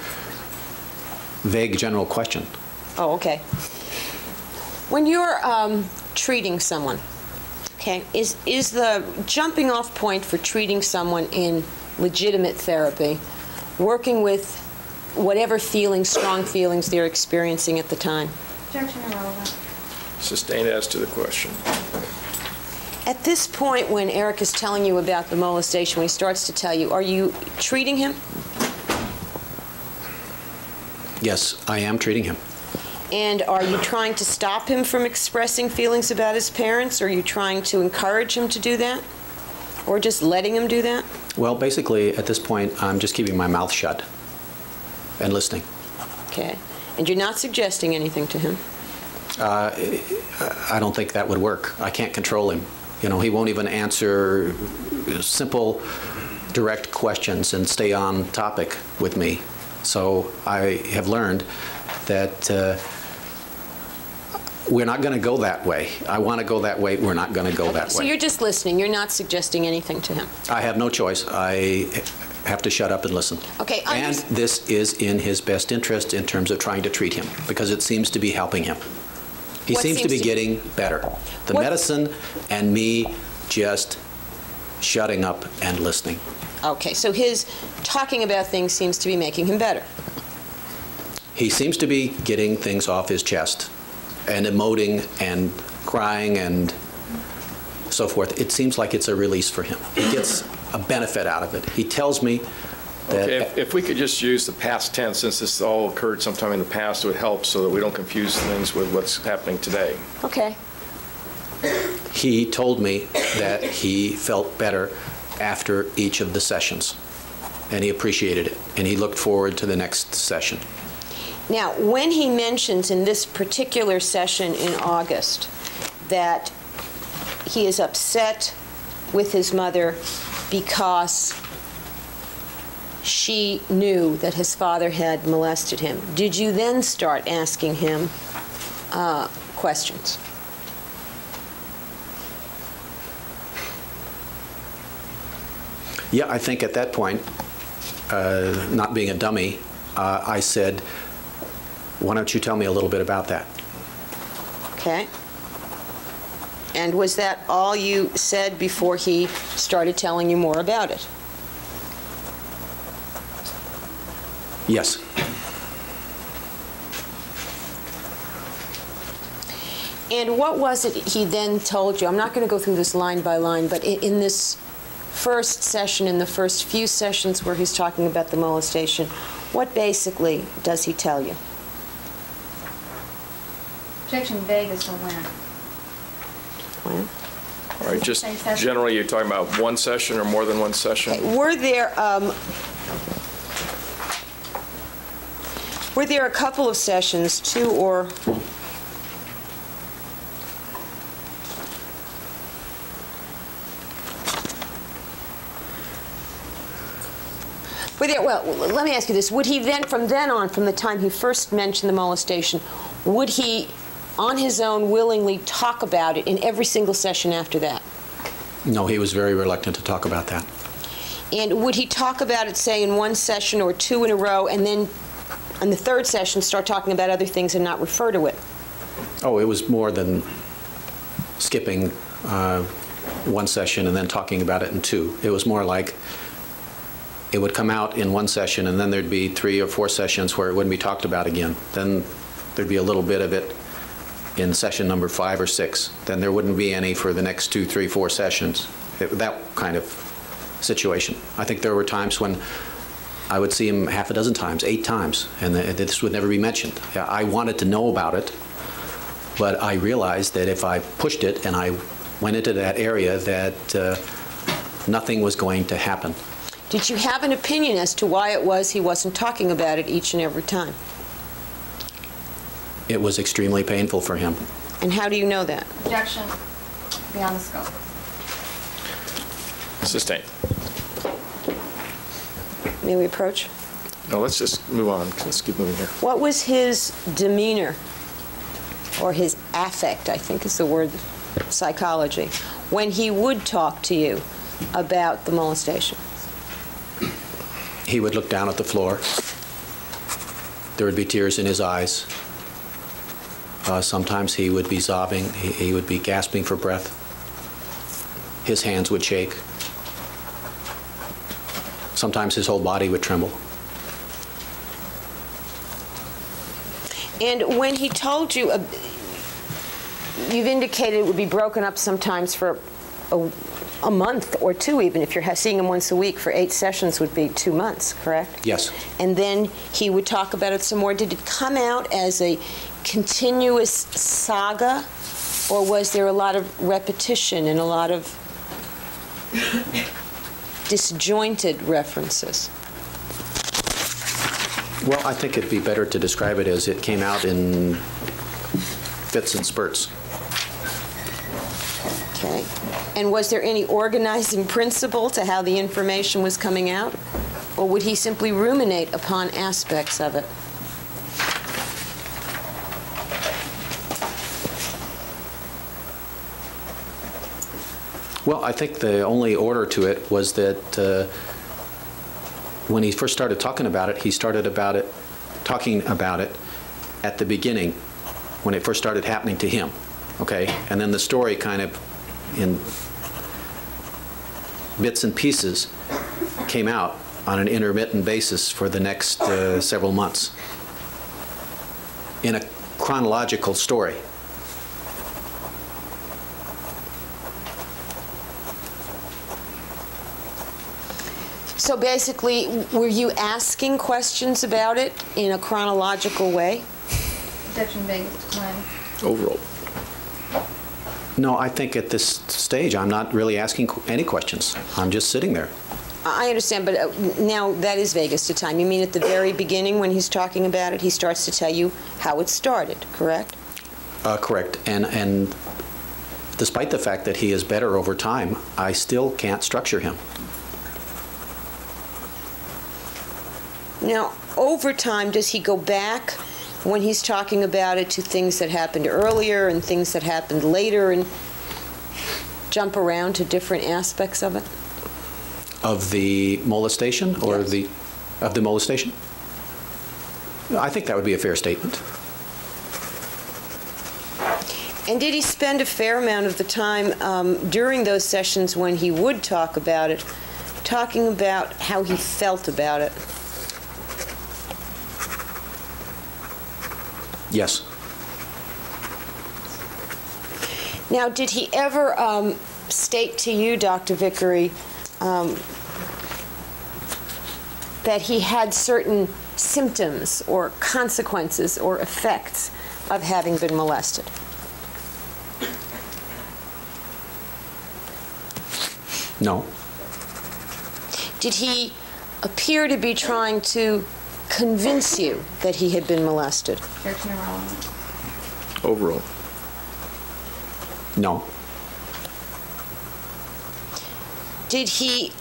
vague general question. Oh, okay. When you're treating someone, okay, is the jumping off point for treating someone in legitimate therapy working with whatever feelings, strong feelings they're experiencing at the time? Objection, irrelevant. Sustained as to the question. At this point, when Erik is telling you about the molestation, when he starts to tell you, are you treating him? Yes, I am treating him. And are you trying to stop him from expressing feelings about his parents? Or are you trying to encourage him to do that? Or just letting him do that? Well, basically, at this point, I'm just keeping my mouth shut and listening. Okay. And you're not suggesting anything to him? I don't think that would work. I can't control him. You know, he won't even answer simple, direct questions and stay on topic with me. So I have learned that we're not going to go that way. I want to go that way. We're not going to go that way. So you're just listening. You're not suggesting anything to him? I have no choice. I have to shut up and listen. Okay. And this is in his best interest in terms of trying to treat him, because it seems to be helping him. He seems to be getting better. The medicine and me just shutting up and listening. Okay, so his talking about things seems to be making him better. He seems to be getting things off his chest and emoting and crying and so forth. It seems like it's a release for him. He gets a benefit out of it. He tells me that... Okay, if we could just use the past tense, since this all occurred sometime in the past, it would help so that we don't confuse things with what's happening today. Okay. He told me that he felt better after each of the sessions, and he appreciated it, and he looked forward to the next session. Now, when he mentions in this particular session in August that he is upset with his mother because she knew that his father had molested him, did you then start asking him questions? Yeah, I think at that point, not being a dummy, I said, why don't you tell me a little bit about that? Okay. And was that all you said before he started telling you more about it? Yes. And what was it he then told you? I'm not going to go through this line by line, but in this first session, in the first few sessions where he's talking about the molestation, what basically does he tell you? Objection, vague as to when. When? All right, just generally, you're talking about one session or more than one session? Okay. Were there a couple of sessions, 2 or Well, let me ask you this. Would he then, from the time he first mentioned the molestation, would he, on his own, willingly talk about it in every single session after that? No, he was very reluctant to talk about that. And would he talk about it, say, in one session or two in a row, and then in the third session start talking about other things and not refer to it? Oh, it was more than skipping one session and then talking about it in two. It was more like it would come out in one session, and then there'd be 3 or 4 sessions where it wouldn't be talked about again. Then there'd be a little bit of it in session number 5 or 6. Then there wouldn't be any for the next 2, 3, 4 sessions. That kind of situation. I think there were times when I would see him half a dozen times, 8 times, and this would never be mentioned. I wanted to know about it, but I realized that if I pushed it and I went into that area, that nothing was going to happen. Did you have an opinion as to why it was he wasn't talking about it each and every time? It was extremely painful for him. And how do you know that? Objection beyond the scope. Sustained. May we approach? No, let's just move on. Let's keep moving here. What was his demeanor, or his affect, I think is the word, psychology, when he would talk to you about the molestation? He would look down at the floor. There would be tears in his eyes. Sometimes he would be sobbing. He would be gasping for breath. His hands would shake. Sometimes his whole body would tremble. And when he told you, you've indicated it would be broken up sometimes for a month or 2 even. If you're seeing him once a week for 8 sessions would be 2 months, correct? Yes. And then he would talk about it some more. Did it come out as a continuous saga, or was there a lot of repetition and a lot of disjointed references? Well, I think it'd be better to describe it as it came out in fits and spurts. Okay. And was there any organizing principle to how the information was coming out? Or would he simply ruminate upon aspects of it? Well, I think the only order to it was that when he first started talking about it, he started talking about it at the beginning, when it first started happening to him, okay? And then the story kind of, in bits and pieces, came out on an intermittent basis for the next several months in a chronological story. So basically, were you asking questions about it in a chronological way? Objection vague to time. Overall. No, I think at this stage, I'm not really asking any questions. I'm just sitting there. I understand, but now that is vague as to time. You mean at the very beginning when he's talking about it, he starts to tell you how it started, correct? Correct. And despite the fact that he is better over time, I still can't structure him. Now, over time, does he go back when he's talking about it to things that happened earlier and things that happened later and jump around to different aspects of it? Of the molestation, or Yes. of the molestation? I think that would be a fair statement. And did he spend a fair amount of the time during those sessions when he would talk about it, talking about how he felt about it? Yes. Now, did he ever state to you, Dr. Vicary, that he had certain symptoms or consequences or effects of having been molested? No. Did he appear to be trying to convince you that he had been molested? Objection irrelevant. Overall. Did he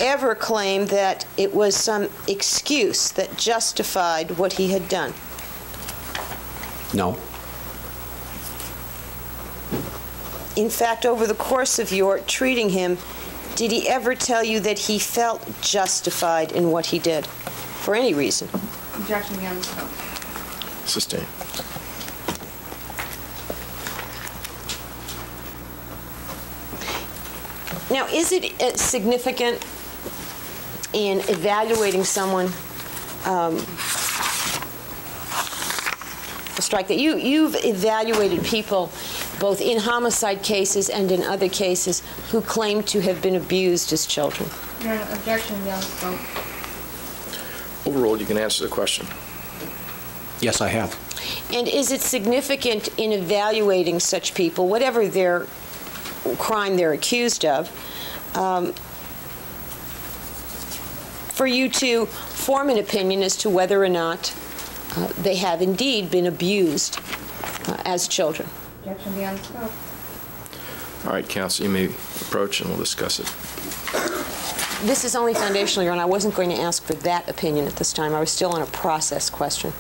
ever claim that it was some excuse that justified what he had done? No. In fact, over the course of your treating him, did he ever tell you that he felt justified in what he did, for any reason? Objection beyond the scope. Sustained. Now, is it significant in evaluating someone, strike that you've evaluated people both in homicide cases and in other cases who claim to have been abused as children? Your Honor, objection beyond the scope. Overruled. You can answer the question. Yes, I have. And is it significant in evaluating such people, whatever their crime they're accused of, for you to form an opinion as to whether or not they have indeed been abused as children? Objection beyond the scope. All right, counsel, you may approach and we'll discuss it. This is only foundational, Your Honor. I wasn't going to ask for that opinion at this time. I was still on a process question.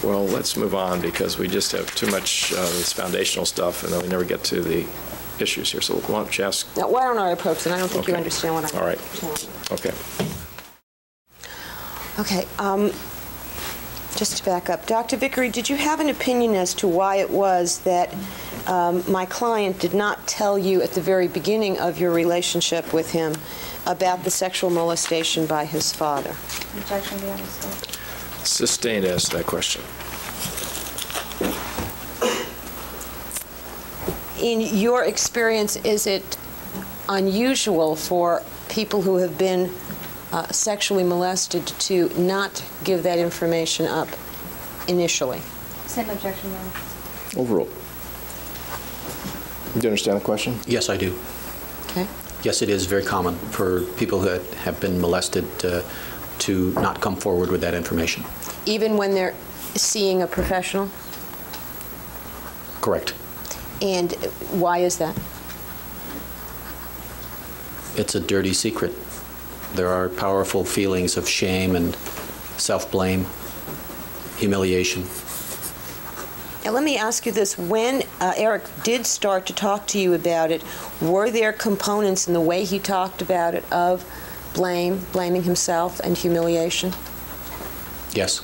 Well, let's move on because we just have too much this foundational stuff and then we never get to the issues here. So why don't you ask? Now, why don't I approach it? I don't think you Okay. understand what I'm All right. saying. Okay. Okay. Just to back up, Dr. Vicary, did you have an opinion as to why it was that my client did not tell you at the very beginning of your relationship with him about the sexual molestation by his father? Objection beyond the scope. Sustained as to that question. In your experience, is it unusual for people who have been sexually molested to not give that information up initially? Same objection, Your Honor. Overruled. Do you understand the question? Yes, I do. Okay. Yes, it is very common for people who have been molested to not come forward with that information. Even when they're seeing a professional? Correct. And why is that? It's a dirty secret. There are powerful feelings of shame and self-blame, humiliation. And let me ask you this. When Erik did start to talk to you about it, were there components in the way he talked about it of blame, blaming himself, and humiliation? Yes.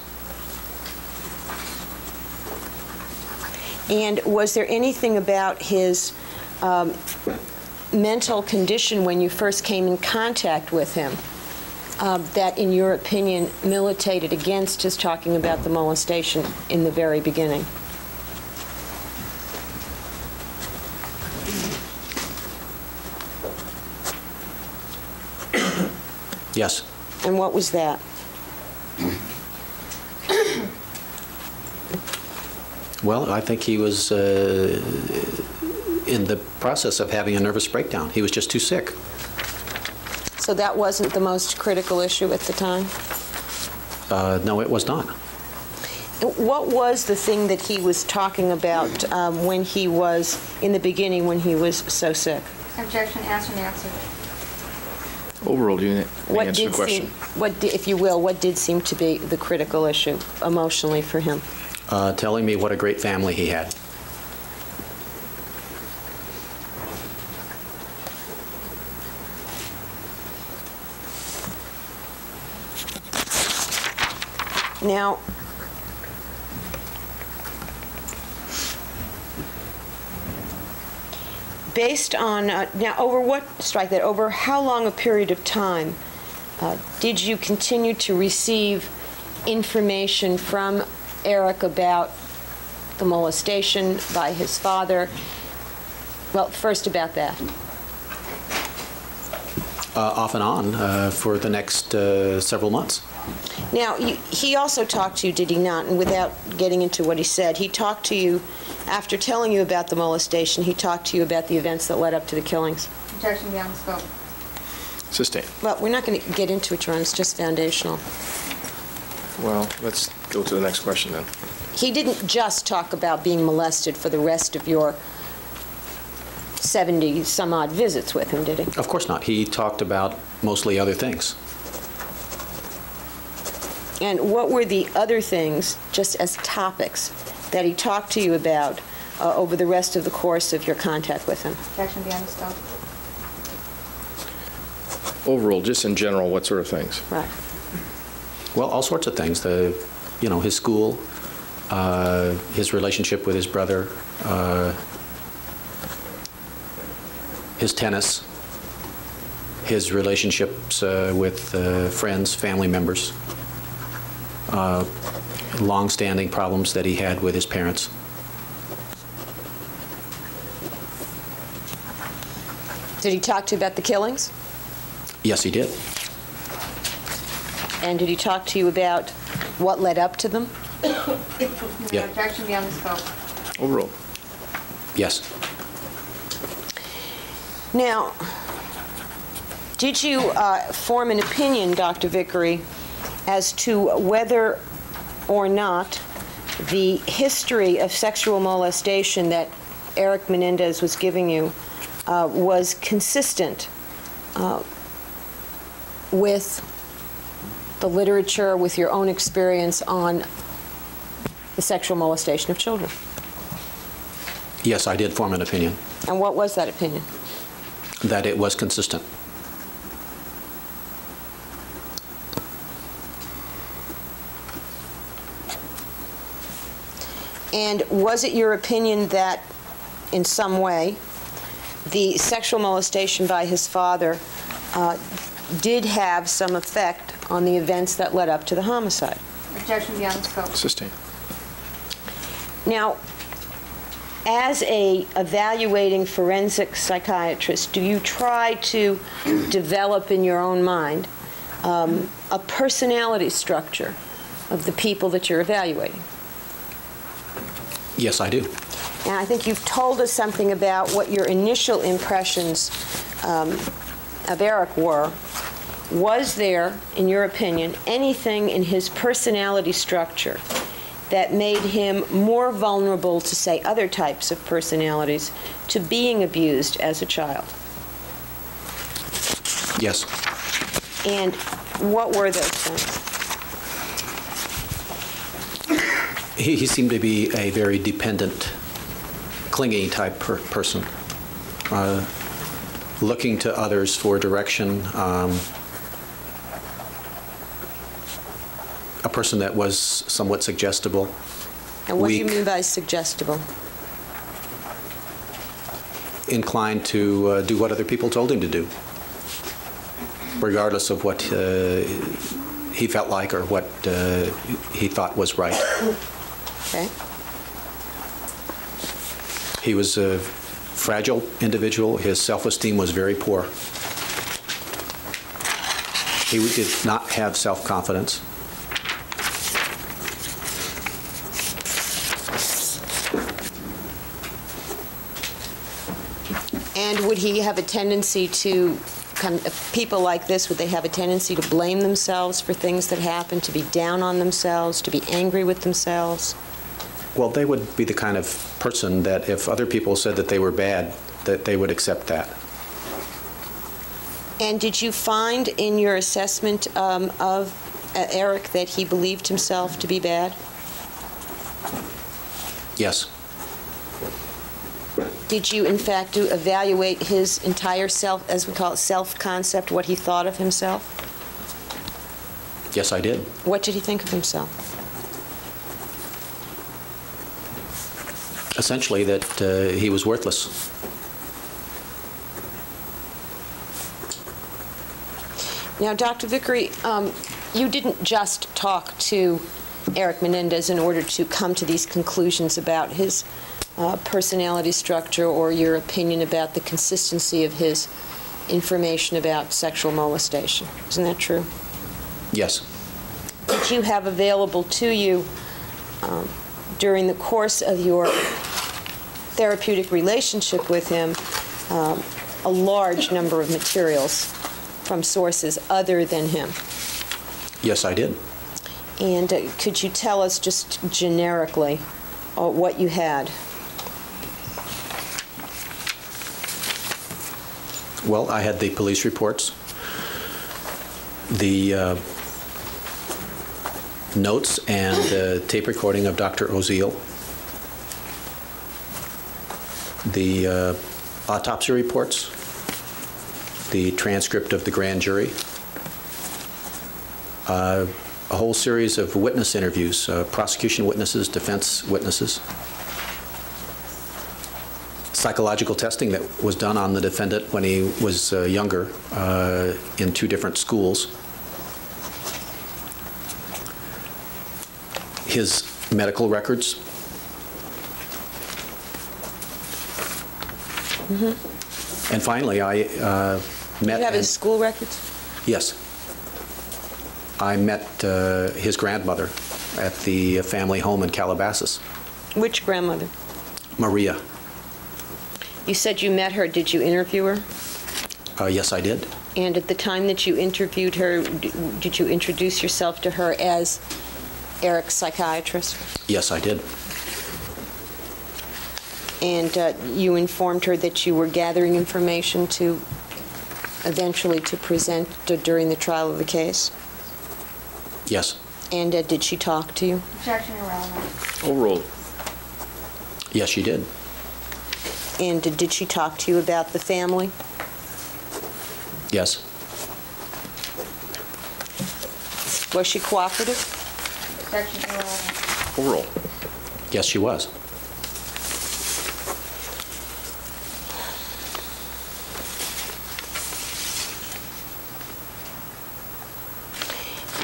And was there anything about his mental condition when you first came in contact with him that, in your opinion, militated against his talking about the molestation in the very beginning? Yes. And what was that? Well, I think he was in the process of having a nervous breakdown. He was just too sick. So that wasn't the most critical issue at the time? No, it was not. What was the thing that he was talking about when he was, in the beginning, when he was so sick? Objection asked and answered. Overruled. You may answer the question. If you will, what did seem to be the critical issue emotionally for him? Telling me what a great family he had. Now, based on, now over over how long a period of time did you continue to receive information from Erik about the molestation by his father? Well, first about that. Off and on for the next several months. Now, he also talked to you, did he not? And without getting into what he said, he talked to you, after telling you about the molestation, he talked to you about the events that led up to the killings. Objection beyond the scope. Sustained. Well, we're not going to get into it, Your Honor. It's just foundational. Well, let's go to the next question then. He didn't just talk about being molested for the rest of your 70-some-odd visits with him, did he? Of course not. He talked about mostly other things. And what were the other things, just as topics, that he talked to you about over the rest of the course of your contact with him? Objection beyond the scope. Overall, just in general, what sort of things? Right. Well, all sorts of things. His school, his relationship with his brother, his tennis, his relationships with friends, family members, long-standing problems that he had with his parents. Did he talk to you about the killings? Yes, he did. And did he talk to you about what led up to them? Yeah. Objection beyond the scope. Overall. Yes. Now, did you form an opinion, Dr. Vicary, as to whether or not the history of sexual molestation that Erik Menendez was giving you was consistent with the literature, with your own experience on the sexual molestation of children? Yes, I did form an opinion And what was that opinion? that it was consistent. And was it your opinion that, in some way, the sexual molestation by his father did have some effect on the events that led up to the homicide? Objection beyond the scope. Sustained. Now, as a evaluating forensic psychiatrist, do you try to develop in your own mind a personality structure of the people that you're evaluating? Yes, I do. And I think you've told us something about what your initial impressions of Erik were. Was there, in your opinion, anything in his personality structure that made him more vulnerable to, say, other types of personalities to being abused as a child? Yes. And what were those things? He seemed to be a very dependent, clingy type person, looking to others for direction, a person that was somewhat suggestible. And what do you weak, mean by suggestible? inclined to do what other people told him to do, regardless of what he felt like or what he thought was right. Okay. He was a fragile individual. His self-esteem was very poor. He did not have self-confidence. And would he have a tendency to, people like this, would they have a tendency to blame themselves for things that happen, to be down on themselves, to be angry with themselves? Well, they would be the kind of person that if other people said that they were bad, that they would accept that. And did you find in your assessment of Erik that he believed himself to be bad? Yes. Did you, in fact, evaluate his entire self, as we call it, self-concept, what he thought of himself? Yes, I did. What did he think of himself? Essentially that he was worthless. Now, Dr. Vicary, you didn't just talk to Erik Menendez in order to come to these conclusions about his personality structure or your opinion about the consistency of his information about sexual molestation. Isn't that true? Yes. Did you have available to you during the course of your therapeutic relationship with him a large number of materials from sources other than him? Yes, I did. And could you tell us just generically what you had? Well, I had the police reports, the notes and tape recording of Dr. Oziel, the autopsy reports, the transcript of the grand jury, a whole series of witness interviews, prosecution witnesses, defense witnesses, psychological testing that was done on the defendant when he was younger in 2 different schools, his medical records. Mm-hmm. And finally, I met... You have his school records? Yes. I met his grandmother at the family home in Calabasas. Which grandmother? Maria. You said you met her. Did you interview her? Yes, I did. And at the time that you interviewed her, did you introduce yourself to her as Erik's psychiatrist? Yes, I did. And you informed her that you were gathering information to eventually to present during the trial of the case? Yes. And did she talk to you? Objection irrelevant. Overruled. Yes, she did. And did she talk to you about the family? Yes. Was she cooperative? Objection irrelevant. Overruled. Yes, she was.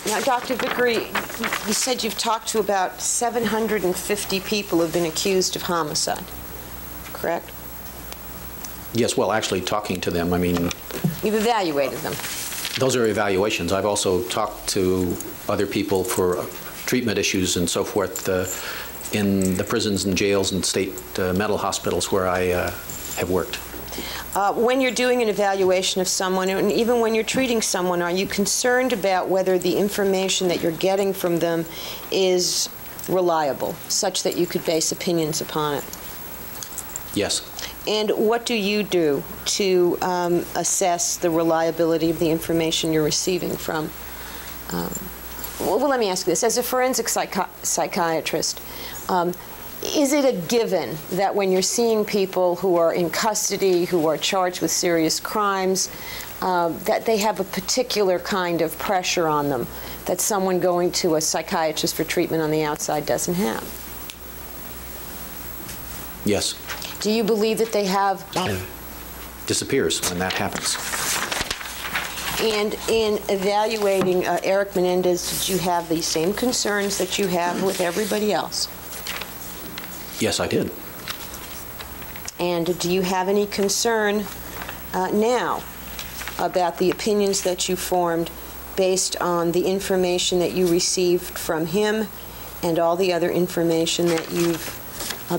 Now, Dr. Vicary, you said you've talked to about 750 people who have been accused of homicide, correct? Yes, well, actually talking to them, I mean... You've evaluated them. Those are evaluations. I've also talked to other people for treatment issues and so forth in the prisons and jails and state mental hospitals where I have worked. When you're doing an evaluation of someone, and even when you're treating someone, are you concerned about whether the information that you're getting from them is reliable, such that you could base opinions upon it? Yes. And what do you do to assess the reliability of the information you're receiving from? Well, let me ask you this. As a forensic psychiatrist, is it a given that when you're seeing people who are in custody, who are charged with serious crimes, that they have a particular kind of pressure on them that someone going to a psychiatrist for treatment on the outside doesn't have? Yes. Do you believe that they have... It disappears when that happens. And in evaluating Erik Menendez, did you have the same concerns that you have with everybody else? Yes, I did. And do you have any concern now about the opinions that you formed based on the information that you received from him and all the other information that you've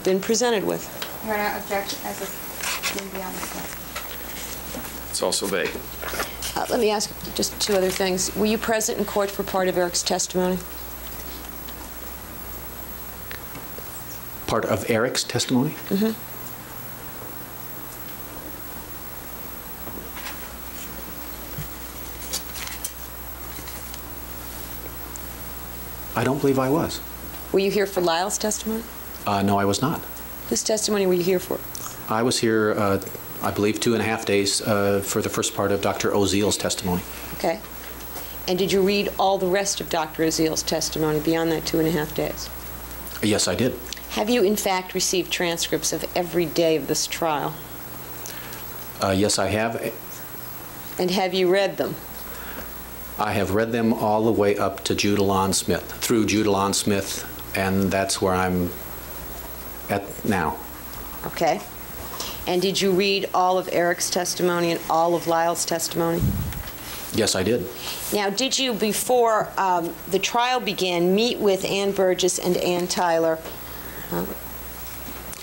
been presented with? Your Honor, objection as it's been beyond the scope. It's also vague. Let me ask just 2 other things. Were you present in court for part of Erik's testimony? Part of Erik's testimony? Mm-hmm. I don't believe I was. Were you here for Lyle's testimony? No, I was not. Whose testimony were you here for? I was here, I believe, 2.5 days for the first part of Dr. Oziel's testimony. Okay. And did you read all the rest of Dr. Oziel's testimony beyond that 2.5 days? Yes, I did. Have you, in fact, received transcripts of every day of this trial? Yes, I have. And have you read them? I have read them all the way up to Judelon Smith, through Judelon Smith, and that's where I'm at now. Okay. And did you read all of Erik's testimony and all of Lyle's testimony? Yes, I did. Now, did you, before the trial began, meet with Ann Burgess and Ann Tyler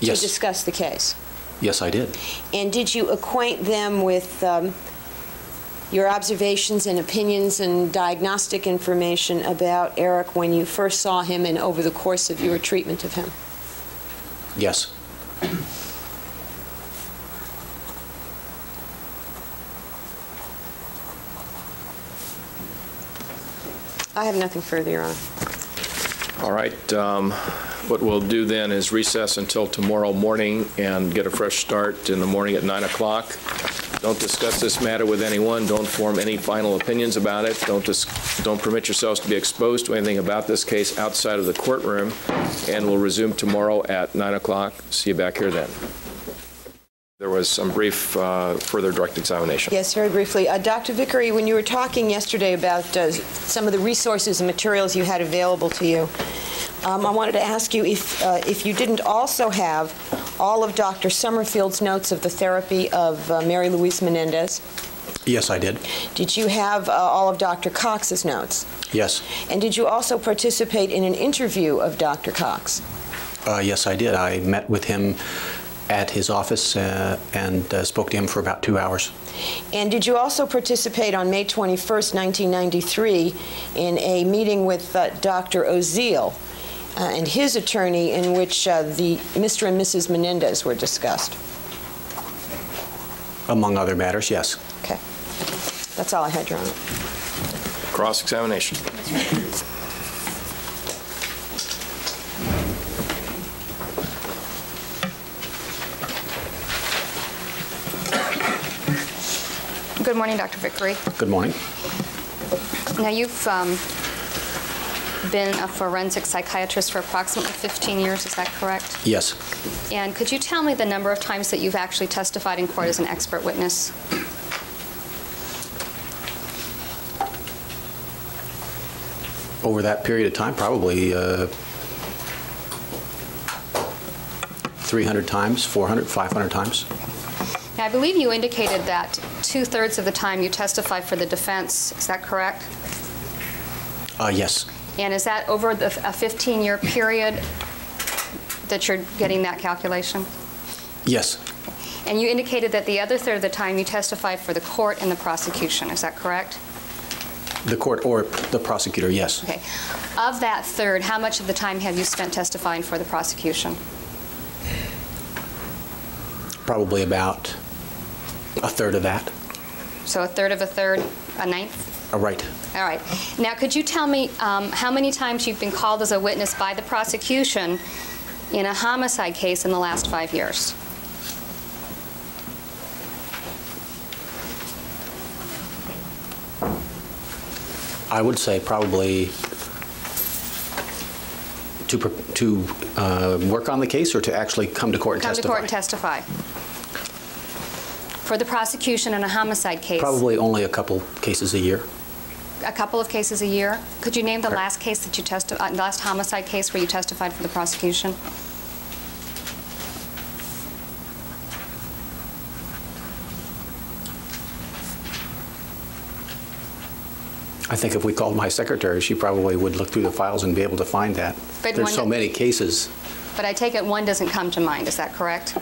Yes. to discuss the case? Yes, I did. And did you acquaint them with your observations and opinions and diagnostic information about Erik when you first saw him and over the course of your treatment of him? Yes. I have nothing further, Your Honor. All right. What we'll do then is recess until tomorrow morning and get a fresh start in the morning at 9 o'clock. Don't discuss this matter with anyone. Don't form any final opinions about it. Don't permit yourselves to be exposed to anything about this case outside of the courtroom. And we'll resume tomorrow at 9 o'clock. See you back here then. There was some brief further direct examination. Yes, very briefly. Dr. Vicary, when you were talking yesterday about some of the resources and materials you had available to you, I wanted to ask you if you didn't also have all of Dr. Summerfield's notes of the therapy of Mary Louise Menendez. Yes, I did. Did you have all of Dr. Cox's notes? Yes. And did you also participate in an interview of Dr. Cox? Yes, I did. I met with him at his office and spoke to him for about 2 hours. And did you also participate on May 21st, 1993 in a meeting with Dr. Oziel and his attorney in which the Mr. and Mrs. Menendez were discussed? Among other matters, yes. Okay. That's all I had, Your Honor. Cross-examination. Good morning, Dr. Vicary. Good morning. Now, you've been a forensic psychiatrist for approximately 15 years, is that correct? Yes. And could you tell me the number of times that you've actually testified in court as an expert witness? Over that period of time, probably 300 times, 400, 500 times. Now, I believe you indicated that 2/3 of the time you testify for the defense. Is that correct? Yes. And is that over a 15-year period that you're getting that calculation? Yes. And you indicated that the other third of the time you testified for the court and the prosecution. Is that correct? The court or the prosecutor, yes. Okay. Of that third, how much of the time have you spent testifying for the prosecution? Probably about a third of that. So a third of a third, a ninth? Right. All right. Now, could you tell me how many times you've been called as a witness by the prosecution in a homicide case in the last 5 years? I would say probably to work on the case or to actually come to court and testify? Come to court and testify. For the prosecution in a homicide case? Probably only a couple cases a year. A couple of cases a year? Could you name the last case that you testified, last homicide case where you testified for the prosecution? I think if we called my secretary, she probably would look through the files and be able to find that. But there's so many cases. But I take it one doesn't come to mind. Is that correct?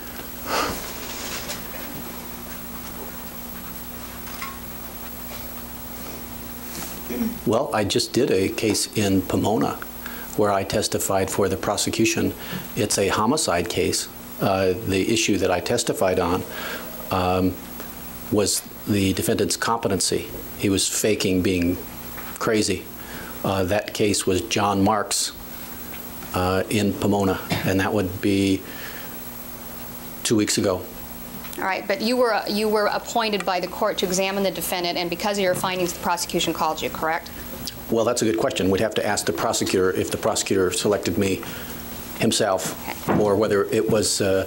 Well, I just did a case in Pomona where I testified for the prosecution. It's a homicide case. The issue that I testified on was the defendant's competency. He was faking being crazy. That case was John Marks in Pomona, and that would be 2 weeks ago. All right, but you were appointed by the court to examine the defendant, and because of your findings, the prosecution called you, correct? Well, that's a good question. We'd have to ask the prosecutor if the prosecutor selected me himself, okay, or whether it was the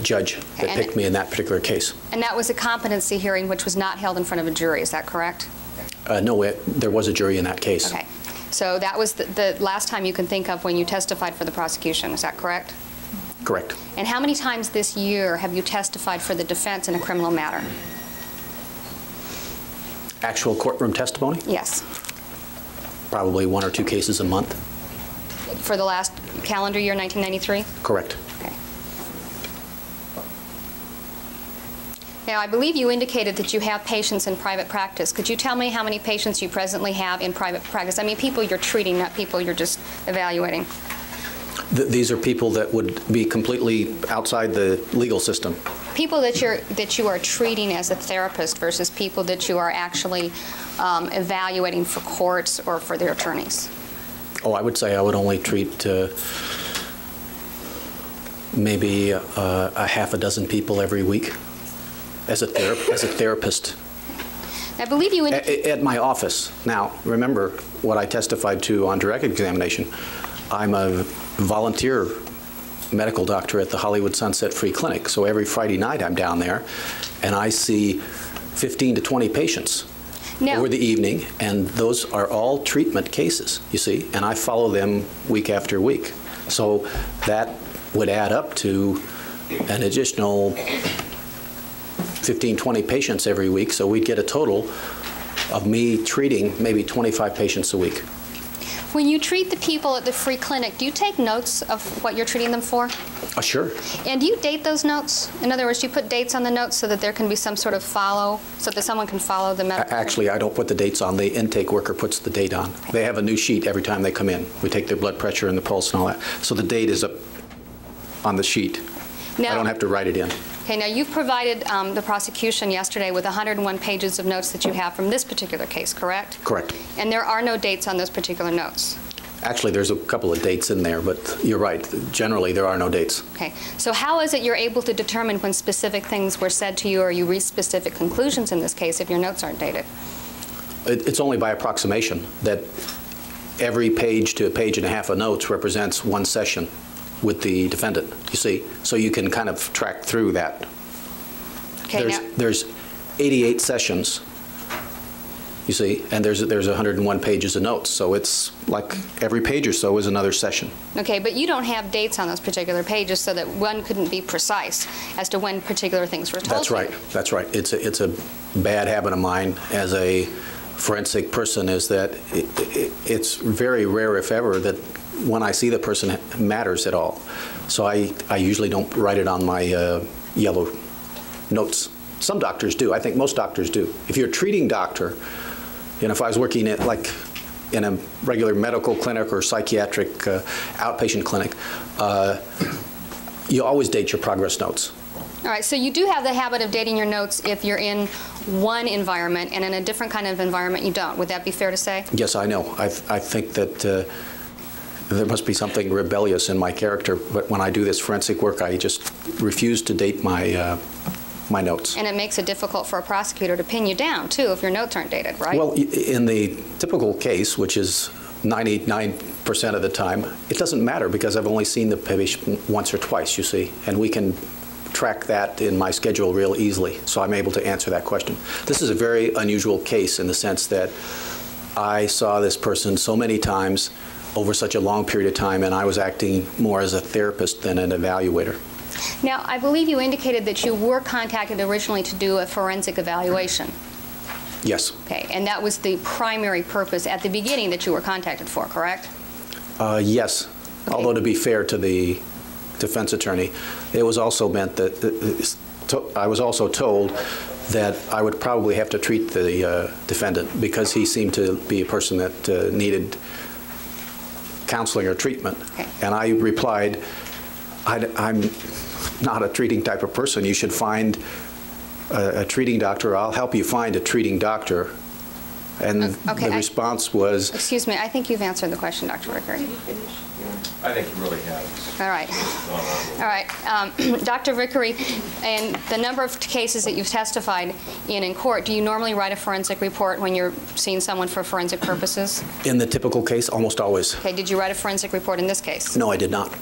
judge that picked me in that particular case. And that was a competency hearing which was not held in front of a jury, is that correct? No, there was a jury in that case. Okay. So that was the last time you can think of when you testified for the prosecution, is that correct? Correct. And how many times this year have you testified for the defense in a criminal matter? Actual courtroom testimony? Yes. Probably 1 or 2 cases a month. For the last calendar year, 1993? Correct. Okay. Now, I believe you indicated that you have patients in private practice. Could you tell me how many patients you presently have in private practice? I mean, people you're treating, not people you're just evaluating. These are people that would be completely outside the legal system. People that you are treating as a therapist versus people that you are actually evaluating for courts or for their attorneys? Oh, I would say I would only treat maybe a half a dozen people every week as a therapist. I believe you At my office. Now, remember what I testified to on direct examination. I'm a volunteer medical doctor at the Hollywood Sunset Free Clinic, so every Friday night I'm down there, and I see 15 to 20 patients over the evening, and those are all treatment cases, you see, and I follow them week after week. So that would add up to an additional 15, 20 patients every week, so we'd get a total of me treating maybe 25 patients a week. When you treat the people at the free clinic, do you take notes of what you're treating them for? Sure. And do you date those notes? In other words, do you put dates on the notes so that there can be some sort of follow, so that someone can follow the medical? Actually, I don't put the dates on. The intake worker puts the date on. They have a new sheet every time they come in. We take their blood pressure and the pulse and all that. So the date is up on the sheet. Now, I don't have to write it in. Okay, now you've provided the prosecution yesterday with 101 pages of notes that you have from this particular case, correct? Correct. And there are no dates on those particular notes? Actually, there's a couple of dates in there, but you're right. Generally, there are no dates. Okay, so how is it you're able to determine when specific things were said to you, or you reach specific conclusions in this case if your notes aren't dated? It's only by approximation that every page to a page and a half of notes represents one session with the defendant, you see. So you can kind of track through that. Okay, there's 88 sessions, you see, and there's 101 pages of notes. So it's like every page or so is another session. Okay, but you don't have dates on those particular pages so that one couldn't be precise as to when particular things were told. That's right. That's right. It's a bad habit of mine as a forensic person, is that it's very rare, if ever, that when I see the person it matters at all. So I usually don't write it on my yellow notes. Some doctors do. I think most doctors do. If you're a treating doctor, and if I was working at in a regular medical clinic or psychiatric outpatient clinic, you always date your progress notes. All right, so you do have the habit of dating your notes if you're in one environment, and in a different kind of environment you don't. Would that be fair to say? Yes, I know. I think that there must be something rebellious in my character, but when I do this forensic work, I just refuse to date my my notes. And it makes it difficult for a prosecutor to pin you down, too, if your notes aren't dated, right? Well, in the typical case, which is 99% of the time, it doesn't matter because I've only seen the patient once or twice, you see, and we can track that in my schedule real easily, so I'm able to answer that question. This is a very unusual case in the sense that I saw this person so many times over such a long period of time, and I was acting more as a therapist than an evaluator. Now, I believe you indicated that you were contacted originally to do a forensic evaluation. Yes. Okay, and that was the primary purpose at the beginning that you were contacted for, correct? Yes, okay. Although to be fair to the defense attorney, it was also meant that I was also told that I would probably have to treat the defendant because he seemed to be a person that needed counseling or treatment. Okay. And I replied, I'm not a treating type of person. You should find a treating doctor. I'll help you find a treating doctor. And the response was... Excuse me, I think you've answered the question, Dr. Vicary. I think you really have. All right. All right. Dr. Vicary, in the number of cases that you've testified in court, do you normally write a forensic report when you're seeing someone for forensic purposes? In the typical case, almost always. Okay. Did you write a forensic report in this case? No, I did not.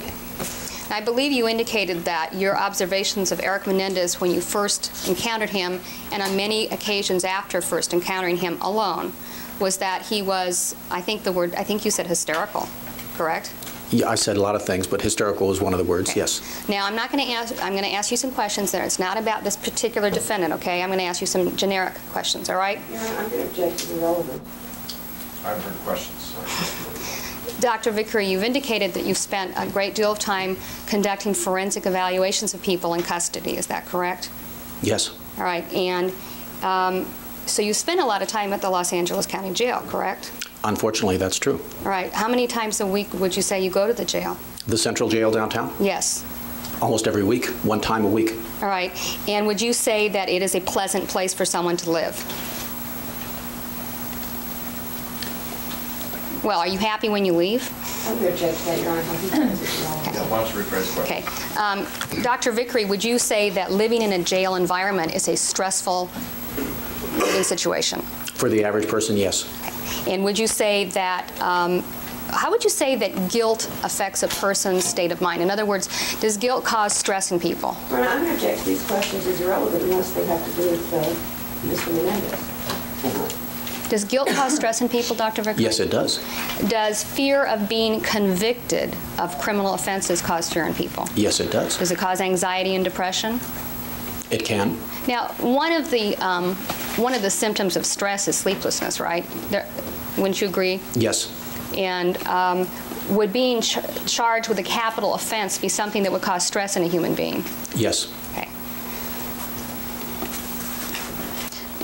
I believe you indicated that your observations of Erik Menendez when you first encountered him, and on many occasions after first encountering him alone, was that he was, I think you said hysterical, correct? Yeah, I said a lot of things, but hysterical is one of the words, okay. Yes. Now, I'm going to ask you some questions there. It's not about this particular defendant, okay? I'm going to ask you some generic questions, all right? Yeah, I'm going to object to the relevance. I've heard questions. Dr. Vicary, you've indicated that you've spent a great deal of time conducting forensic evaluations of people in custody. Is that correct? Yes. All right. And so you spend a lot of time at the Los Angeles County Jail, correct? Unfortunately, that's true. All right. How many times a week would you say you go to the jail? The Central Jail downtown? Yes. Almost every week, one time a week. All right. And would you say that it is a pleasant place for someone to live? Well, are you happy when you leave? I'm going to object to that, Your Honor. Yeah, why don't you rephrase the question? Okay. Dr. Vicary, would you say that living in a jail environment is a stressful living situation? For the average person, yes. And would you say that, how would you say that guilt affects a person's state of mind? In other words, does guilt cause stress in people? Your Honor, I'm going to object to these questions as irrelevant unless they have to do with Mr. Menendez. Does guilt cause stress in people, Dr. Vicary? Yes, it does. Does fear of being convicted of criminal offenses cause fear in people? Yes, it does. Does it cause anxiety and depression? It can. Now, one of the symptoms of stress is sleeplessness, right? Wouldn't you agree? Yes. And would being charged with a capital offense be something that would cause stress in a human being? Yes. Okay.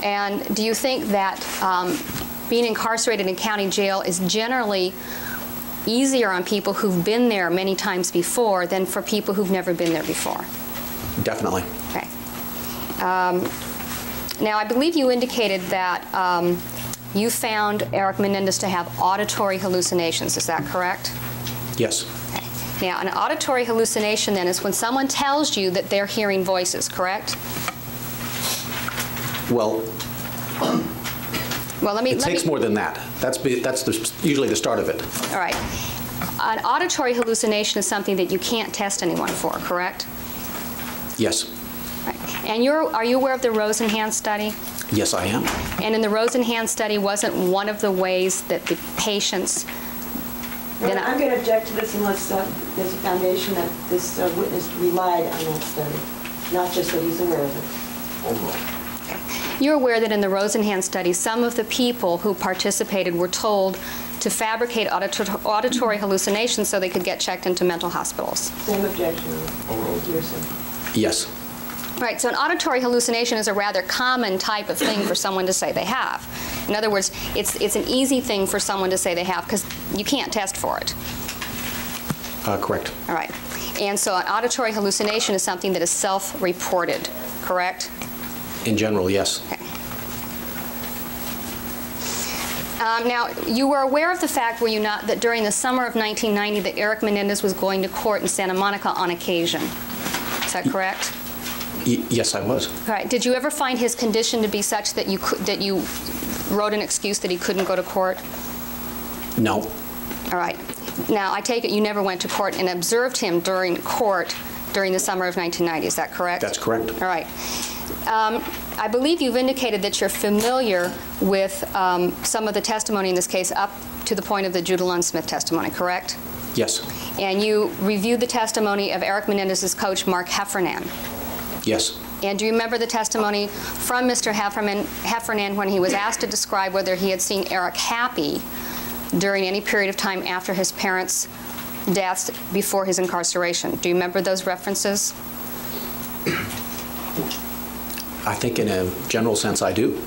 And do you think that being incarcerated in county jail is generally easier on people who've been there many times before than for people who've never been there before? Definitely. Okay. Now, I believe you indicated that you found Erik Menendez to have auditory hallucinations. Is that correct? Yes. Okay. Now, an auditory hallucination, then, is when someone tells you that they're hearing voices, correct? Well, it takes more than that. That's usually the start of it. All right. An auditory hallucination is something that you can't test anyone for, correct? Yes. Right. And are you aware of the Rosenhan study? Yes, I am. And in the Rosenhan study, wasn't one of the ways that the patients... I'm going to object to this unless there's a foundation that this witness relied on that study, not just that he's aware of it. Overall. You're aware that in the Rosenhan study, some of the people who participated were told to fabricate auditory hallucinations so they could get checked into mental hospitals. Same objection. Yes. Right, so an auditory hallucination is a rather common type of thing for someone to say they have. In other words, it's an easy thing for someone to say they have because you can't test for it. Correct. All right. And so an auditory hallucination is something that is self-reported, correct? In general, yes. Okay. Now, you were aware of the fact, were you not, that during the summer of 1990 that Erik Menendez was going to court in Santa Monica on occasion? Is that correct? Yes, I was. All right. Did you ever find his condition to be such that you wrote an excuse that he couldn't go to court? No. All right. Now, I take it you never went to court and observed him during court during the summer of 1990. Is that correct? That's correct. All right. I believe you've indicated that you're familiar with some of the testimony in this case up to the point of the Judah Lund Smith testimony, correct? Yes. And you reviewed the testimony of Erik Menendez's coach, Mark Heffernan. Yes. And do you remember the testimony from Mr. Heffernan when he was asked to describe whether he had seen Erik happy during any period of time after his parents' deaths before his incarceration? Do you remember those references? I think in a general sense I do.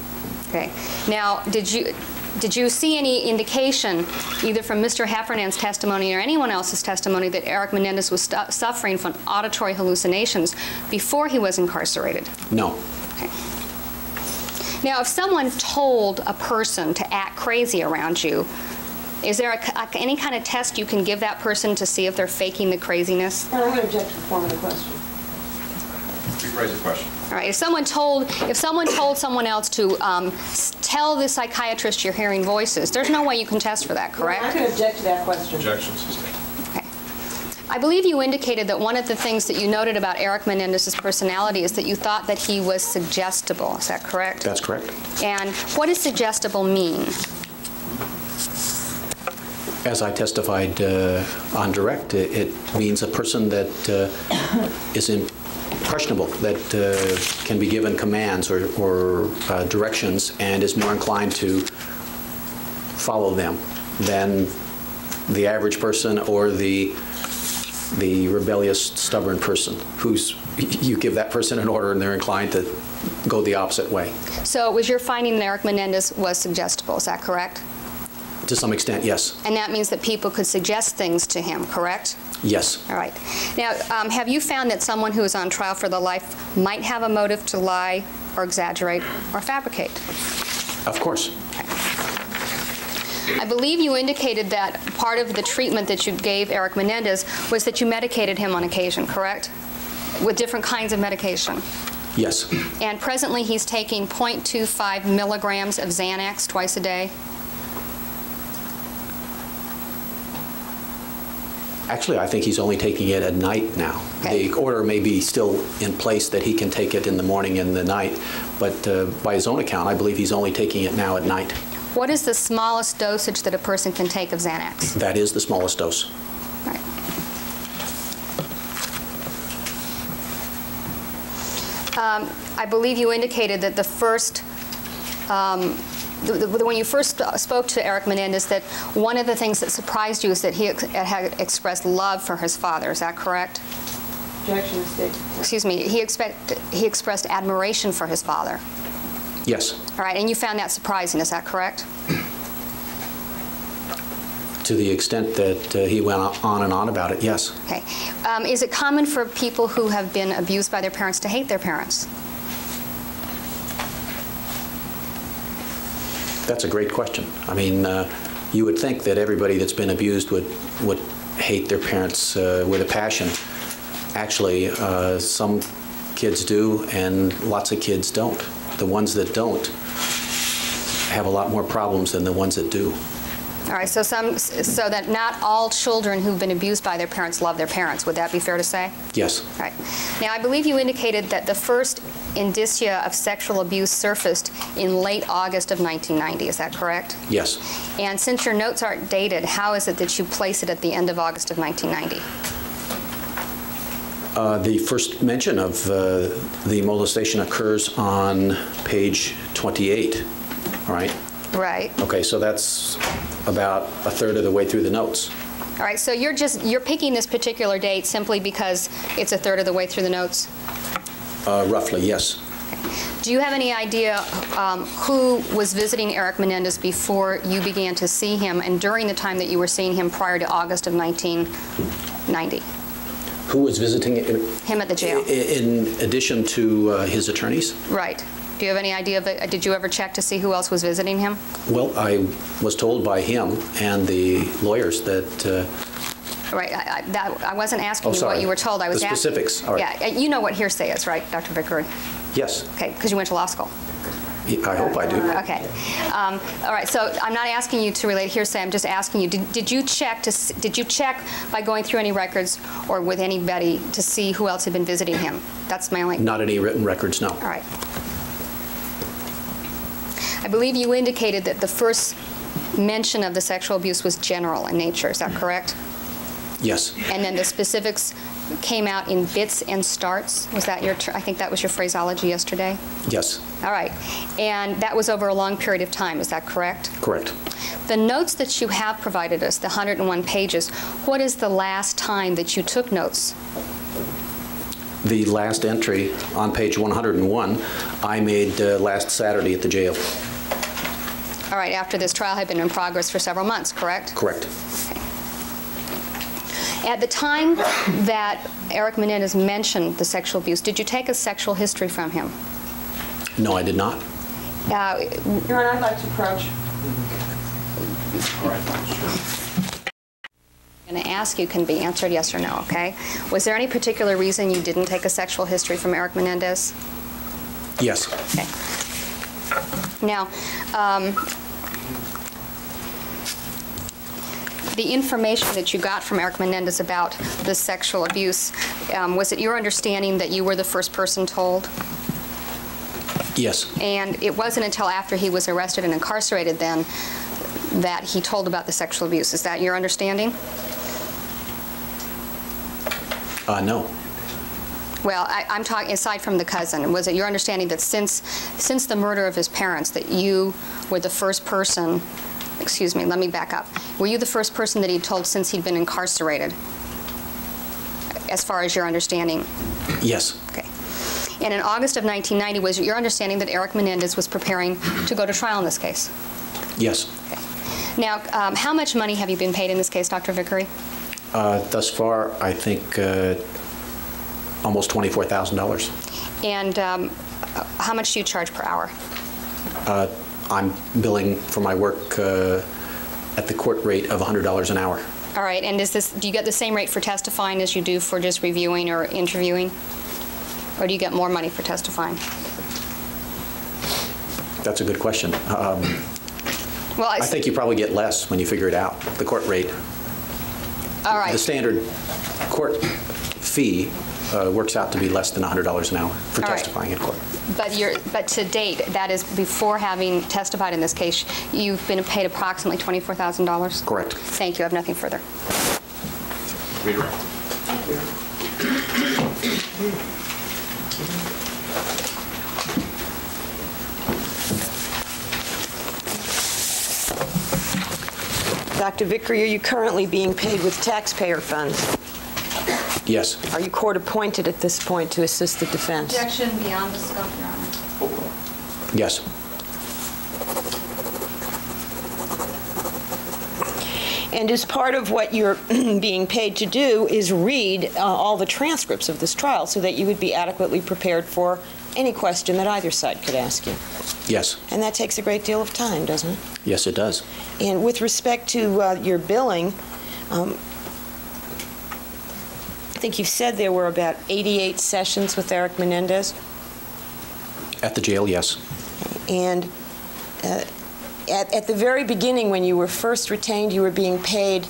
Okay. Now, did you see any indication, either from Mr. Heffernan's testimony or anyone else's testimony, that Erik Menendez was suffering from auditory hallucinations before he was incarcerated? No. Okay. Now, if someone told a person to act crazy around you, is there any kind of test you can give that person to see if they're faking the craziness? I'm going to object to the form of the question. Rephrase the question. All right. If someone told someone else to tell the psychiatrist you're hearing voices, there's no way you can test for that, correct? I'm going to object to that question. Objection sustained. Okay. I believe you indicated that one of the things that you noted about Erik Menendez's personality is that you thought that he was suggestible. Is that correct? That's correct. And what does suggestible mean? As I testified on direct, it means a person that is impressionable, that can be given commands or directions and is more inclined to follow them than the average person or the rebellious, stubborn person you give that person an order and they're inclined to go the opposite way. So it was your finding that Erik Menendez was suggestible. Is that correct? To some extent, yes. And that means that people could suggest things to him, correct? Yes. All right. Now, have you found that someone who is on trial for their life might have a motive to lie or exaggerate or fabricate? Of course. I believe you indicated that part of the treatment that you gave Erik Menendez was that you medicated him on occasion, correct? With different kinds of medication. Yes. And presently he's taking 0.25 milligrams of Xanax twice a day. Actually, I think he's only taking it at night now. Okay. The order may be still in place that he can take it in the morning and the night, but by his own account, I believe he's only taking it now at night. What is the smallest dosage that a person can take of Xanax? That is the smallest dose. Right. I believe you indicated that the first, when you first spoke to Erik Menendez, that one of the things that surprised you is that he had expressed love for his father. Is that correct? Objection is stated. Excuse me. He expressed admiration for his father. Yes. All right, and you found that surprising. Is that correct? To the extent that he went on and on about it, yes. Okay. Is it common for people who have been abused by their parents to hate their parents? That's a great question. I mean, you would think that everybody that's been abused would hate their parents with a passion. Actually, some kids do, and lots of kids don't. The ones that don't have a lot more problems than the ones that do. All right, so that not all children who've been abused by their parents love their parents. Would that be fair to say? Yes. All right. Now, I believe you indicated that the first indicia of sexual abuse surfaced in late August of 1990. Is that correct? Yes. And since your notes aren't dated, how is it that you place it at the end of August of 1990? The first mention of the molestation occurs on page 28, all right? Right. Okay, so that's about a third of the way through the notes. All right, so you're picking this particular date simply because it's a third of the way through the notes? Roughly, yes. Do you have any idea who was visiting Erik Menendez before you began to see him and during the time that you were seeing him prior to August of 1990? Who was visiting him at the jail? In addition to his attorneys? Right. Do you have any idea of it? Did you ever check to see who else was visiting him? Well, I was told by him and the lawyers that... Right. I wasn't asking you sorry. what you were told. I was the specifics. asking. All right. Yeah. You know what hearsay is, right, Dr. Vicary? Yes. Okay, because you went to law school. I hope I do. Okay. All right. So I'm not asking you to relate hearsay. I'm just asking you: Did you check by going through any records or with anybody to see who else had been visiting him? That's my only. Not any written records, no. All right. I believe you indicated that the first mention of the sexual abuse was general in nature. Is that correct? Yes. And then the specifics came out in bits and starts. Was that your? I think that was your phraseology yesterday. Yes. All right. And that was over a long period of time. Is that correct? Correct. The notes that you have provided us, the 101 pages, what is the last time that you took notes? The last entry on page 101, I made last Saturday at the jail. All right. After this trial had been in progress for several months, correct? Correct. Okay. At the time that Erik Menendez mentioned the sexual abuse, did you take a sexual history from him? No, I did not. Your Honor, I'd like to approach. All right. Sure. I'm going to ask you can be answered yes or no, okay? Was there any particular reason you didn't take a sexual history from Erik Menendez? Yes. Okay. Now, the information that you got from Erik Menendez about the sexual abuse, was it your understanding that you were the first person told? Yes. And it wasn't until after he was arrested and incarcerated then that he told about the sexual abuse. Is that your understanding? No. Well, I'm talking aside from the cousin. Was it your understanding that since the murder of his parents that you were the first person, excuse me, let me back up. Were you the first person that he told since he'd been incarcerated, as far as your understanding? Yes. Okay. And in August of 1990, was it your understanding that Erik Menendez was preparing to go to trial in this case? Yes. Now, how much money have you been paid in this case, Dr. Vicary? Thus far, I think almost $24,000. And how much do you charge per hour? I'm billing for my work at the court rate of $100 an hour. All right, and do you get the same rate for testifying as you do for just reviewing or interviewing? Or do you get more money for testifying? That's a good question. Well, I think you probably get less when you figure it out, the court rate. all right. The standard court fee works out to be less than $100 an hour for All right. testifying in court. But to date, that is before having testified in this case, you've been paid approximately $24,000? Correct. Thank you. I have nothing further. Redirect. Dr. Vicary, are you currently being paid with taxpayer funds? Yes. Are you court appointed at this point to assist the defense? Objection beyond the scope, Your Honor. Yes. And as part of what you're being paid to do is read all the transcripts of this trial so that you would be adequately prepared for any question that either side could ask you. Yes. And that takes a great deal of time, doesn't it? Yes, it does. And with respect to your billing, I think you said there were about 88 sessions with Erik Menendez. At the jail, yes. And at the very beginning, when you were first retained, you were being paid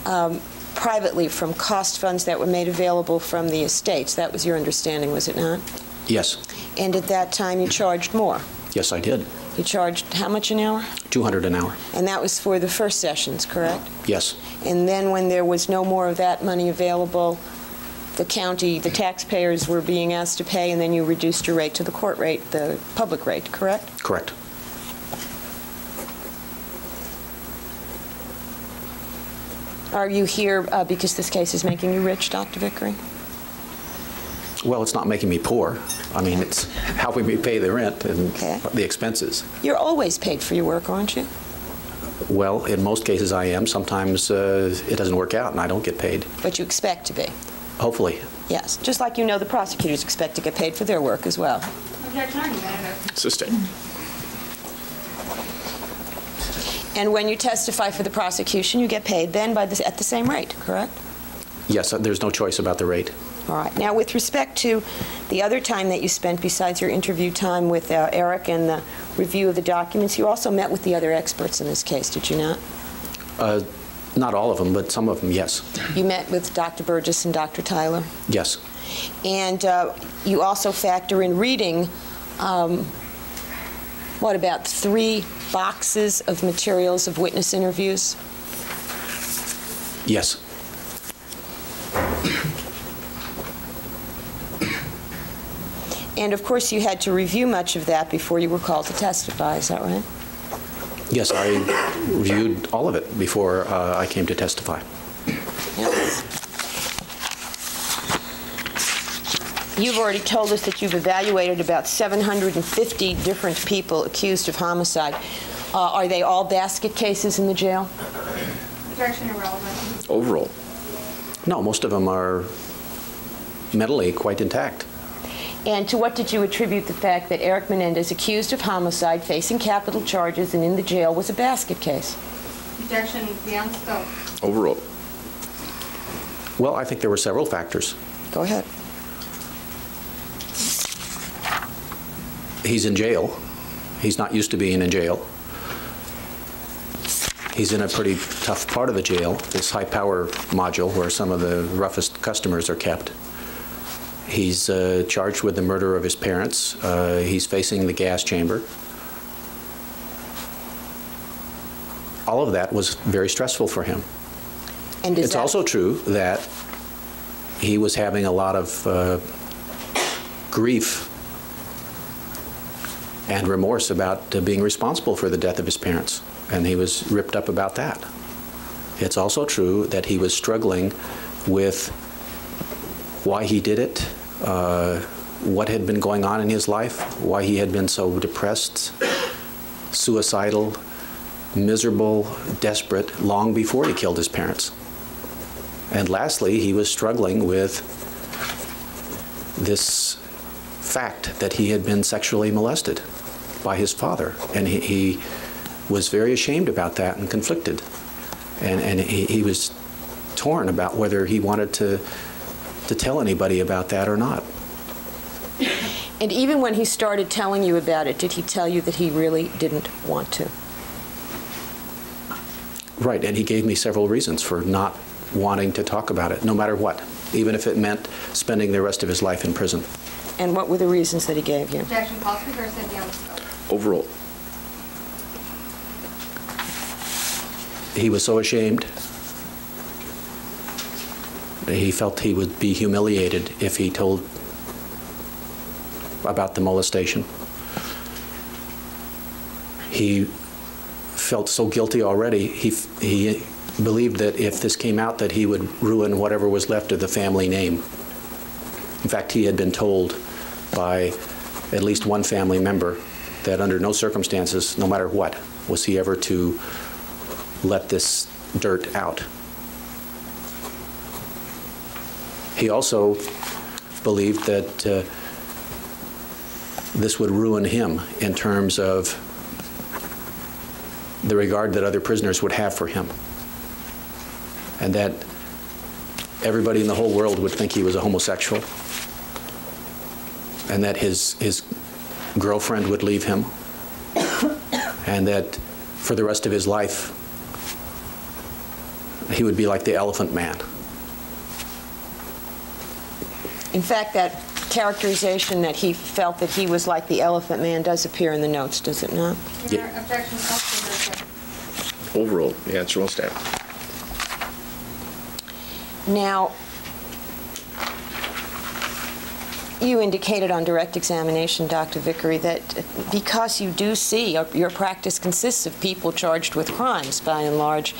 privately from cost funds that were made available from the estates. That was your understanding, was it not? Yes. And at that time, you charged more. Yes, I did. You charged how much an hour? $200 an hour. And that was for the first sessions, correct? Yes. And then when there was no more of that money available, the county, the taxpayers were being asked to pay, and then you reduced your rate to the court rate, the public rate, correct? Correct. Are you here because this case is making you rich, Dr. Vicary? Well, it's not making me poor. I mean, it's helping me pay the rent and Okay. the expenses. You're always paid for your work, aren't you? Well, in most cases I am. Sometimes it doesn't work out and I don't get paid. But you expect to be. Hopefully. Yes, just like you know the prosecutors expect to get paid for their work as well. Objection. Sustain. And when you testify for the prosecution, you get paid then at the same rate, correct? Yes, there's no choice about the rate. All right. Now, with respect to the other time that you spent besides your interview time with Erik and the review of the documents, you also met with the other experts in this case, did you not? Not all of them, but some of them, yes. You met with Dr. Burgess and Dr. Tyler? Yes. And you also factor in reading, what, about 3 boxes of materials of witness interviews? Yes. And of course, you had to review much of that before you were called to testify, is that right? Yes, I reviewed all of it before I came to testify. Yes. You've already told us that you've evaluated about 750 different people accused of homicide. Are they all basket cases in the jail? Objection irrelevant. Overall. No, most of them are mentally quite intact. And to what did you attribute the fact that Erik Menendez, accused of homicide, facing capital charges and in the jail, was a basket case? Objection beyond scope. Overall. Well, I think there were several factors. Go ahead. He's in jail. He's not used to being in jail. He's in a pretty tough part of the jail, this high-power module where some of the roughest customers are kept. He's charged with the murder of his parents. He's facing the gas chamber. All of that was very stressful for him. And It's also true that he was having a lot of grief and remorse about being responsible for the death of his parents, and he was ripped up about that. It's also true that he was struggling with why he did it, what had been going on in his life, why he had been so depressed, suicidal, miserable, desperate, long before he killed his parents. And lastly, he was struggling with this fact that he had been sexually molested by his father. And he was very ashamed about that and conflicted. And he was torn about whether he wanted to tell anybody about that or not. And even when he started telling you about it, did he tell you that he really didn't want to? Right, and he gave me several reasons for not wanting to talk about it, no matter what, even if it meant spending the rest of his life in prison. And what were the reasons that he gave you? Objection, call speaker said beyond the scope. Overruled. He was so ashamed. He felt he would be humiliated if he told about the molestation. He felt so guilty already, he believed that if this came out that he would ruin whatever was left of the family name. In fact, he had been told by at least one family member that under no circumstances, no matter what, was he ever to let this dirt out. He also believed that this would ruin him in terms of the regard that other prisoners would have for him, and that everybody in the whole world would think he was a homosexual, and that his girlfriend would leave him, and that for the rest of his life he would be like the Elephant Man. In fact, that characterization that he felt that he was like the Elephant Man does appear in the notes, does it not? Your Honor, objection, call speaker said. Overruled. The answer will stand. Now, you indicated on direct examination, Dr. Vicary, that because you do see, your practice consists of people charged with crimes, by and large,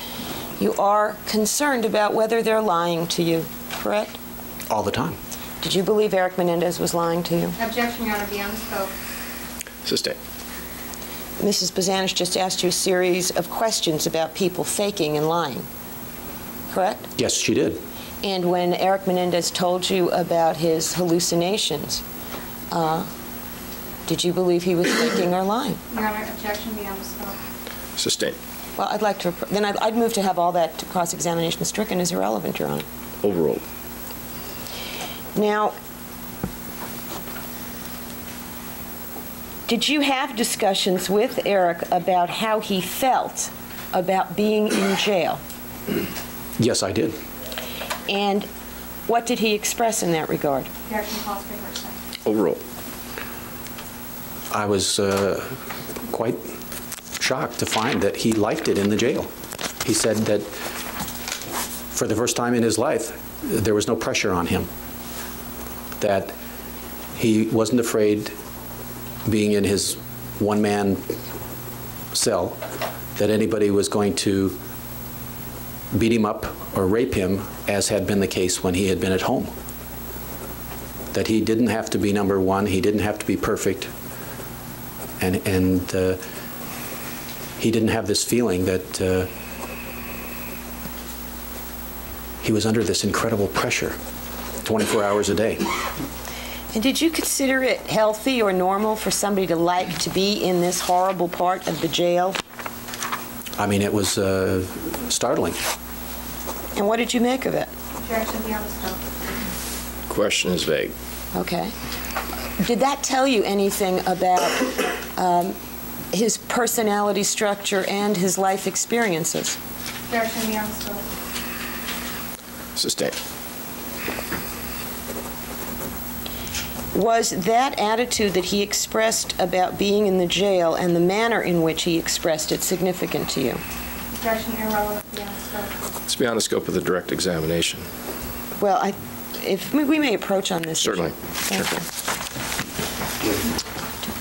you are concerned about whether they're lying to you, correct? All the time. Did you believe Erik Menendez was lying to you? Objection, Your Honor, beyond the scope. Sustained. Mrs. Bozanish just asked you a series of questions about people faking and lying, correct? Yes, she did. And when Erik Menendez told you about his hallucinations, did you believe he was faking or lying? Your Honor, objection beyond the scope. Sustained. Well, I'd like to, then I'd move to have all that cross-examination stricken as irrelevant, Your Honor. Overruled. Now, did you have discussions with Erik about how he felt about being in jail? Yes, I did. And what did he express in that regard? Objection, call speaker said. Overruled. I was quite shocked to find that he liked it in the jail. He said that for the first time in his life, there was no pressure on him, that he wasn't afraid being in his one-man cell, that anybody was going to beat him up or rape him, as had been the case when he had been at home. That he didn't have to be number one, he didn't have to be perfect, and he didn't have this feeling that he was under this incredible pressure 24 hours a day. And did you consider it healthy or normal for somebody to like to be in this horrible part of the jail? I mean, it was startling. And what did you make of it? Objection beyond the scope. Question is vague. Okay. Did that tell you anything about his personality structure and his life experiences? Objection beyond the scope. Sustained. Was that attitude that he expressed about being in the jail and the manner in which he expressed it significant to you? Objection irrelevant beyond the scope. It's beyond the scope of the direct examination. Well, if we may approach on this Certainly. issue. Thank you.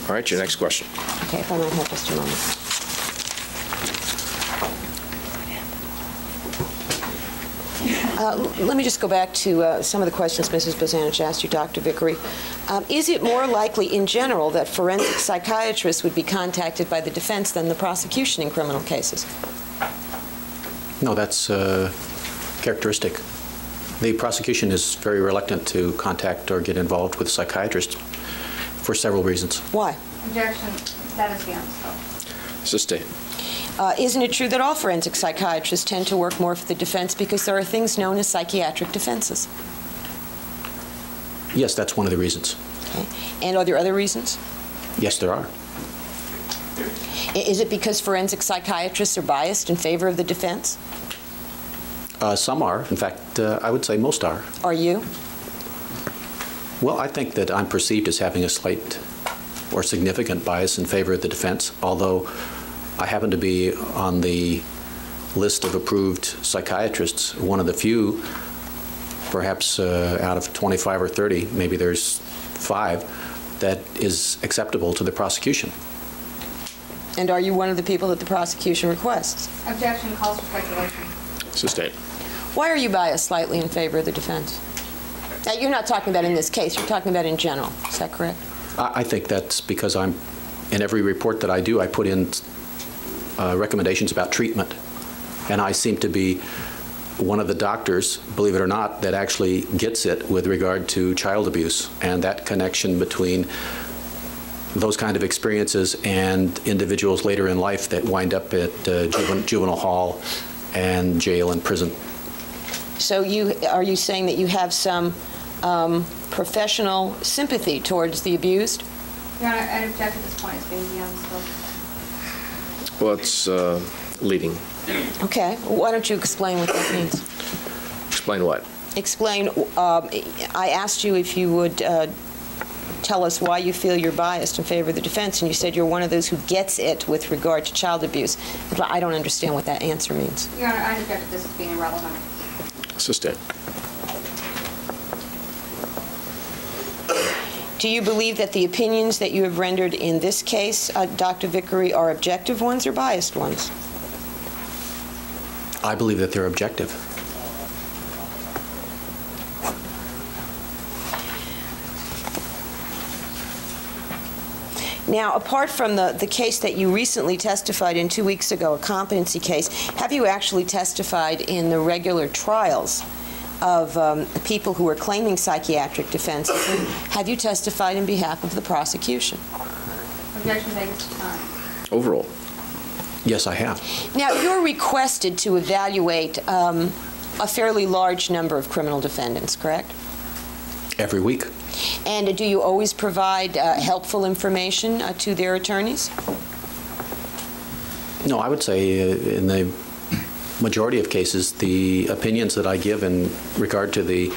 All right, your next question. Okay, if I might have just a moment. Let me just go back to some of the questions Mrs. Bozanich asked you, Dr. Vicary. Is it more likely in general that forensic psychiatrists would be contacted by the defense than the prosecution in criminal cases? No, that's characteristic. The prosecution is very reluctant to contact or get involved with psychiatrists for several reasons. Why? Objection. That is beyond scope. Sustain. Isn't it true that all forensic psychiatrists tend to work more for the defense because there are things known as psychiatric defenses? Yes, that's one of the reasons. Okay. And are there other reasons? Yes, there are. Is it because forensic psychiatrists are biased in favor of the defense? Some are. In fact, I would say most are. Are you? Well, I think that I'm perceived as having a slight or significant bias in favor of the defense, although I happen to be on the list of approved psychiatrists, one of the few, perhaps out of 25 or 30, maybe there's 5, that is acceptable to the prosecution. And are you one of the people that the prosecution requests? Objection calls for speculation. Sustain. Why are you biased slightly in favor of the defense? Now, you're not talking about in this case, you're talking about in general. Is that correct? I think that's because in every report that I do, I put in recommendations about treatment. And I seem to be one of the doctors, believe it or not, that actually gets it with regard to child abuse and that connection between those kind of experiences and individuals later in life that wind up at juvenile hall and jail and prison. So are you saying that you have some professional sympathy towards the abused? Your Honor, I object at this point. It's being beyond scope. Well, it's leading. Okay. Why don't you explain what that means? Explain what? Explain. I asked you if you would tell us why you feel you're biased in favor of the defense, and you said you're one of those who gets it with regard to child abuse. But I don't understand what that answer means. Your Honor, I object to this as being irrelevant. Sustain. Do you believe that the opinions that you have rendered in this case, Dr. Vicary, are objective ones or biased ones? I believe that they're objective. Now, apart from the case that you recently testified in 2 weeks ago, a competency case, have you actually testified in the regular trials of people who are claiming psychiatric defense? Have you testified in behalf of the prosecution? Objection taken to time. Overall. Yes, I have. Now, you're requested to evaluate a fairly large number of criminal defendants, correct? Every week. And do you always provide helpful information to their attorneys? No, I would say in the majority of cases, the opinions that I give in regard to the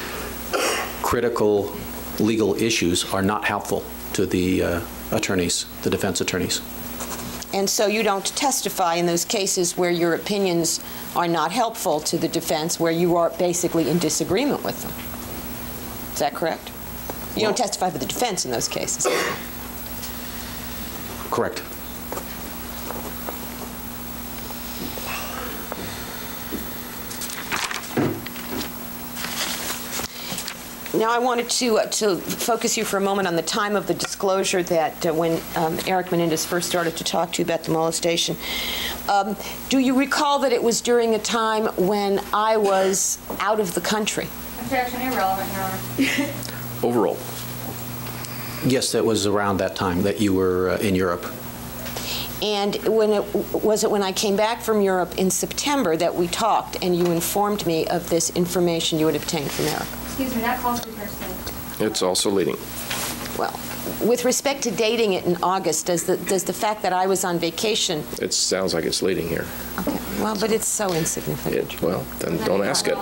critical legal issues are not helpful to the attorneys, the defense attorneys. And so you don't testify in those cases where your opinions are not helpful to the defense, where you are basically in disagreement with them. Is that correct? You don't testify for the defense in those cases. Correct. Now, I wanted to focus you for a moment on the time of the disclosure that when Erik Menendez first started to talk to you about the molestation. Do you recall that it was during a time when I was out of the country? Objection irrelevant, Your Honor. Overall. Yes, that was around that time that you were in Europe. And was it when I came back from Europe in September that we talked and you informed me of this information you had obtained from Erik? Excuse me, that calls for hearsay. It's also leading. Well, with respect to dating it in August, does the fact that I was on vacation... It sounds like it's leading here. Okay, well, but it's so insignificant. Well, then don't ask it.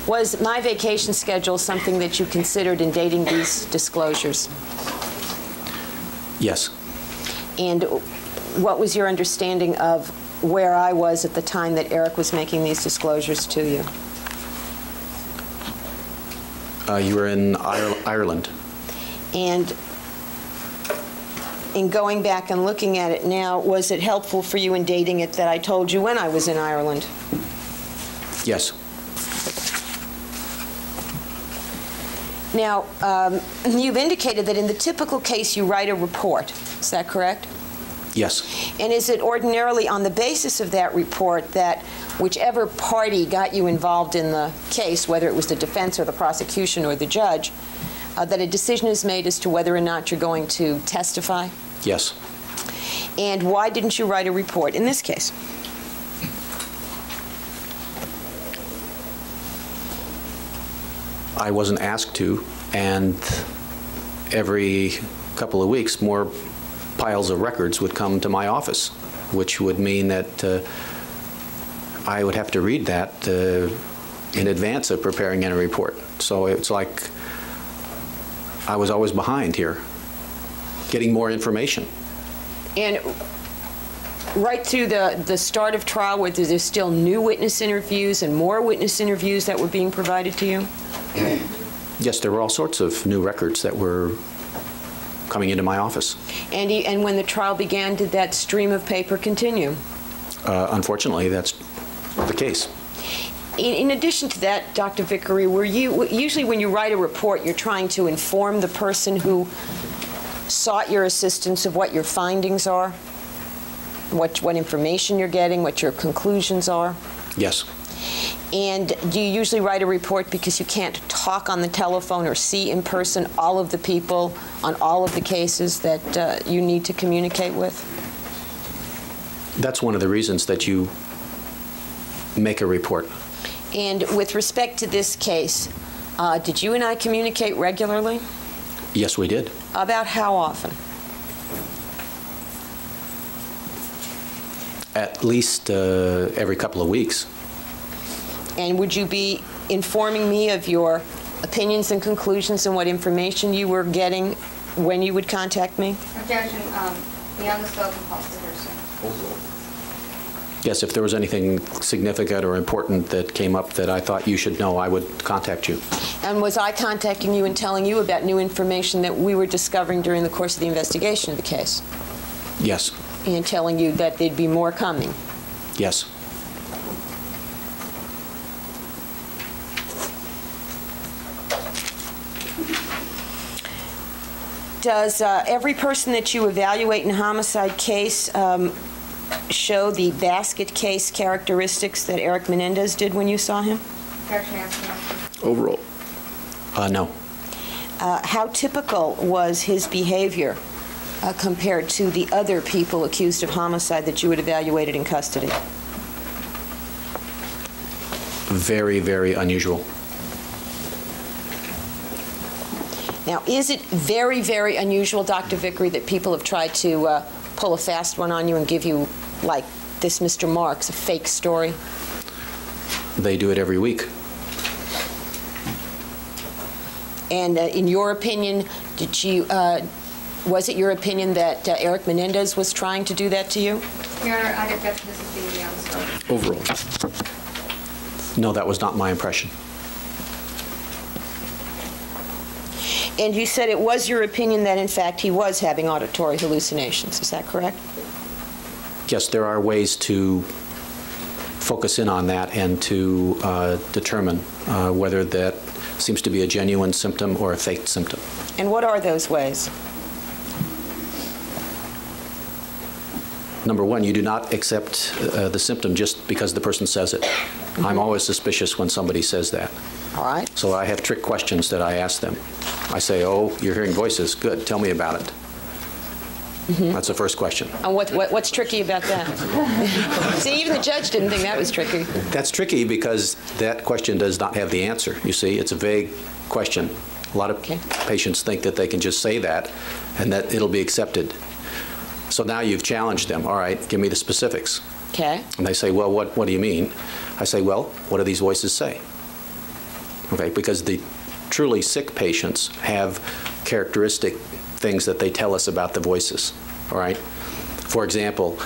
Was my vacation schedule something that you considered in dating these disclosures? Yes. And what was your understanding of where I was at the time that Erik was making these disclosures to you? You were in Ireland. And in going back and looking at it now, was it helpful for you in dating it that I told you when I was in Ireland? Yes. Now, you've indicated that in the typical case you write a report. Is that correct? Yes. And is it ordinarily on the basis of that report that whichever party got you involved in the case, whether it was the defense or the prosecution or the judge, that a decision is made as to whether or not you're going to testify? Yes. And why didn't you write a report in this case? I wasn't asked to, and every couple of weeks more piles of records would come to my office, which would mean that I would have to read that in advance of preparing any report. So it's like I was always behind here, getting more information. And right through the start of trial, where there's still new witness interviews and more witness interviews that were being provided to you? Yes, there were all sorts of new records that were coming into my office. And when the trial began, did that stream of paper continue? Unfortunately, that's the case. In addition to that, Dr. Vicary, usually when you write a report, you're trying to inform the person who sought your assistance of what your findings are, what information you're getting, what your conclusions are? Yes. And do you usually write a report because you can't talk on the telephone or see in person all of the people on all of the cases that you need to communicate with? That's one of the reasons that you make a report. And with respect to this case, did you and I communicate regularly? Yes, we did. About how often? At least every couple of weeks. And would you be informing me of your opinions and conclusions and what information you were getting when you would contact me? Objection, beyond the scope of possible hearsay. Yes, if there was anything significant or important that came up that I thought you should know, I would contact you. And was I contacting you and telling you about new information that we were discovering during the course of the investigation of the case? Yes. And telling you that there'd be more coming? Yes. Does every person that you evaluate in a homicide case show the basket case characteristics that Erik Menendez did when you saw him? Overall? No. How typical was his behavior compared to the other people accused of homicide that you had evaluated in custody? Very, very unusual. Now, is it very, very unusual, Dr. Vicary, that people have tried to pull a fast one on you and give you, like this Mr. Marks, a fake story? They do it every week. And in your opinion, was it your opinion that Erik Menendez was trying to do that to you? Your Honor, I object to this as being beyond the scope. Overall? No, that was not my impression. And you said it was your opinion that, in fact, he was having auditory hallucinations. Is that correct? Yes, there are ways to focus in on that and to determine whether that seems to be a genuine symptom or a faked symptom. And what are those ways? Number one, you do not accept the symptom just because the person says it. Mm-hmm. I'm always suspicious when somebody says that. All right. So I have trick questions that I ask them. I say, oh, you're hearing voices. Good. Tell me about it. Mm-hmm. That's the first question. And what's tricky about that? See, even the judge didn't think that was tricky. That's tricky because that question does not have the answer. You see, it's a vague question. A lot of patients think that they can just say that and that it'll be accepted. So now you've challenged them. All right, give me the specifics. Okay. And they say, well, what do you mean? I say, well, what do these voices say? Okay, because the truly sick patients have characteristic things that they tell us about the voices, all right? For example,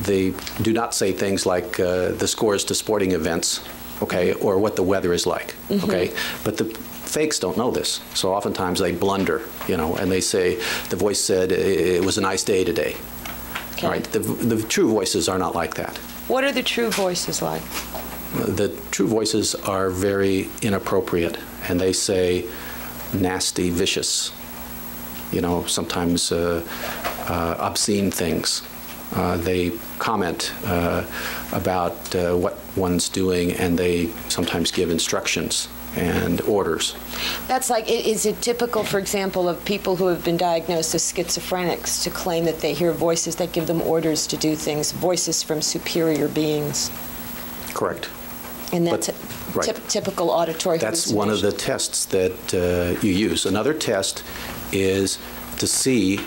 they do not say things like the scores to sporting events, okay, or what the weather is like, okay? But the fakes don't know this, so oftentimes they blunder, you know, and they say, the voice said it was a nice day today. Okay. All right, the true voices are not like that. What are the true voices like? The true voices are very inappropriate, and they say nasty, vicious, sometimes obscene things. They comment about what one's doing, and they sometimes give instructions and orders. That's like, is it typical, for example, of people who have been diagnosed as schizophrenics to claim that they hear voices that give them orders to do things, voices from superior beings? Correct. And that's right. Typical auditory That's hallucination. one of the tests that you use. Another test is to see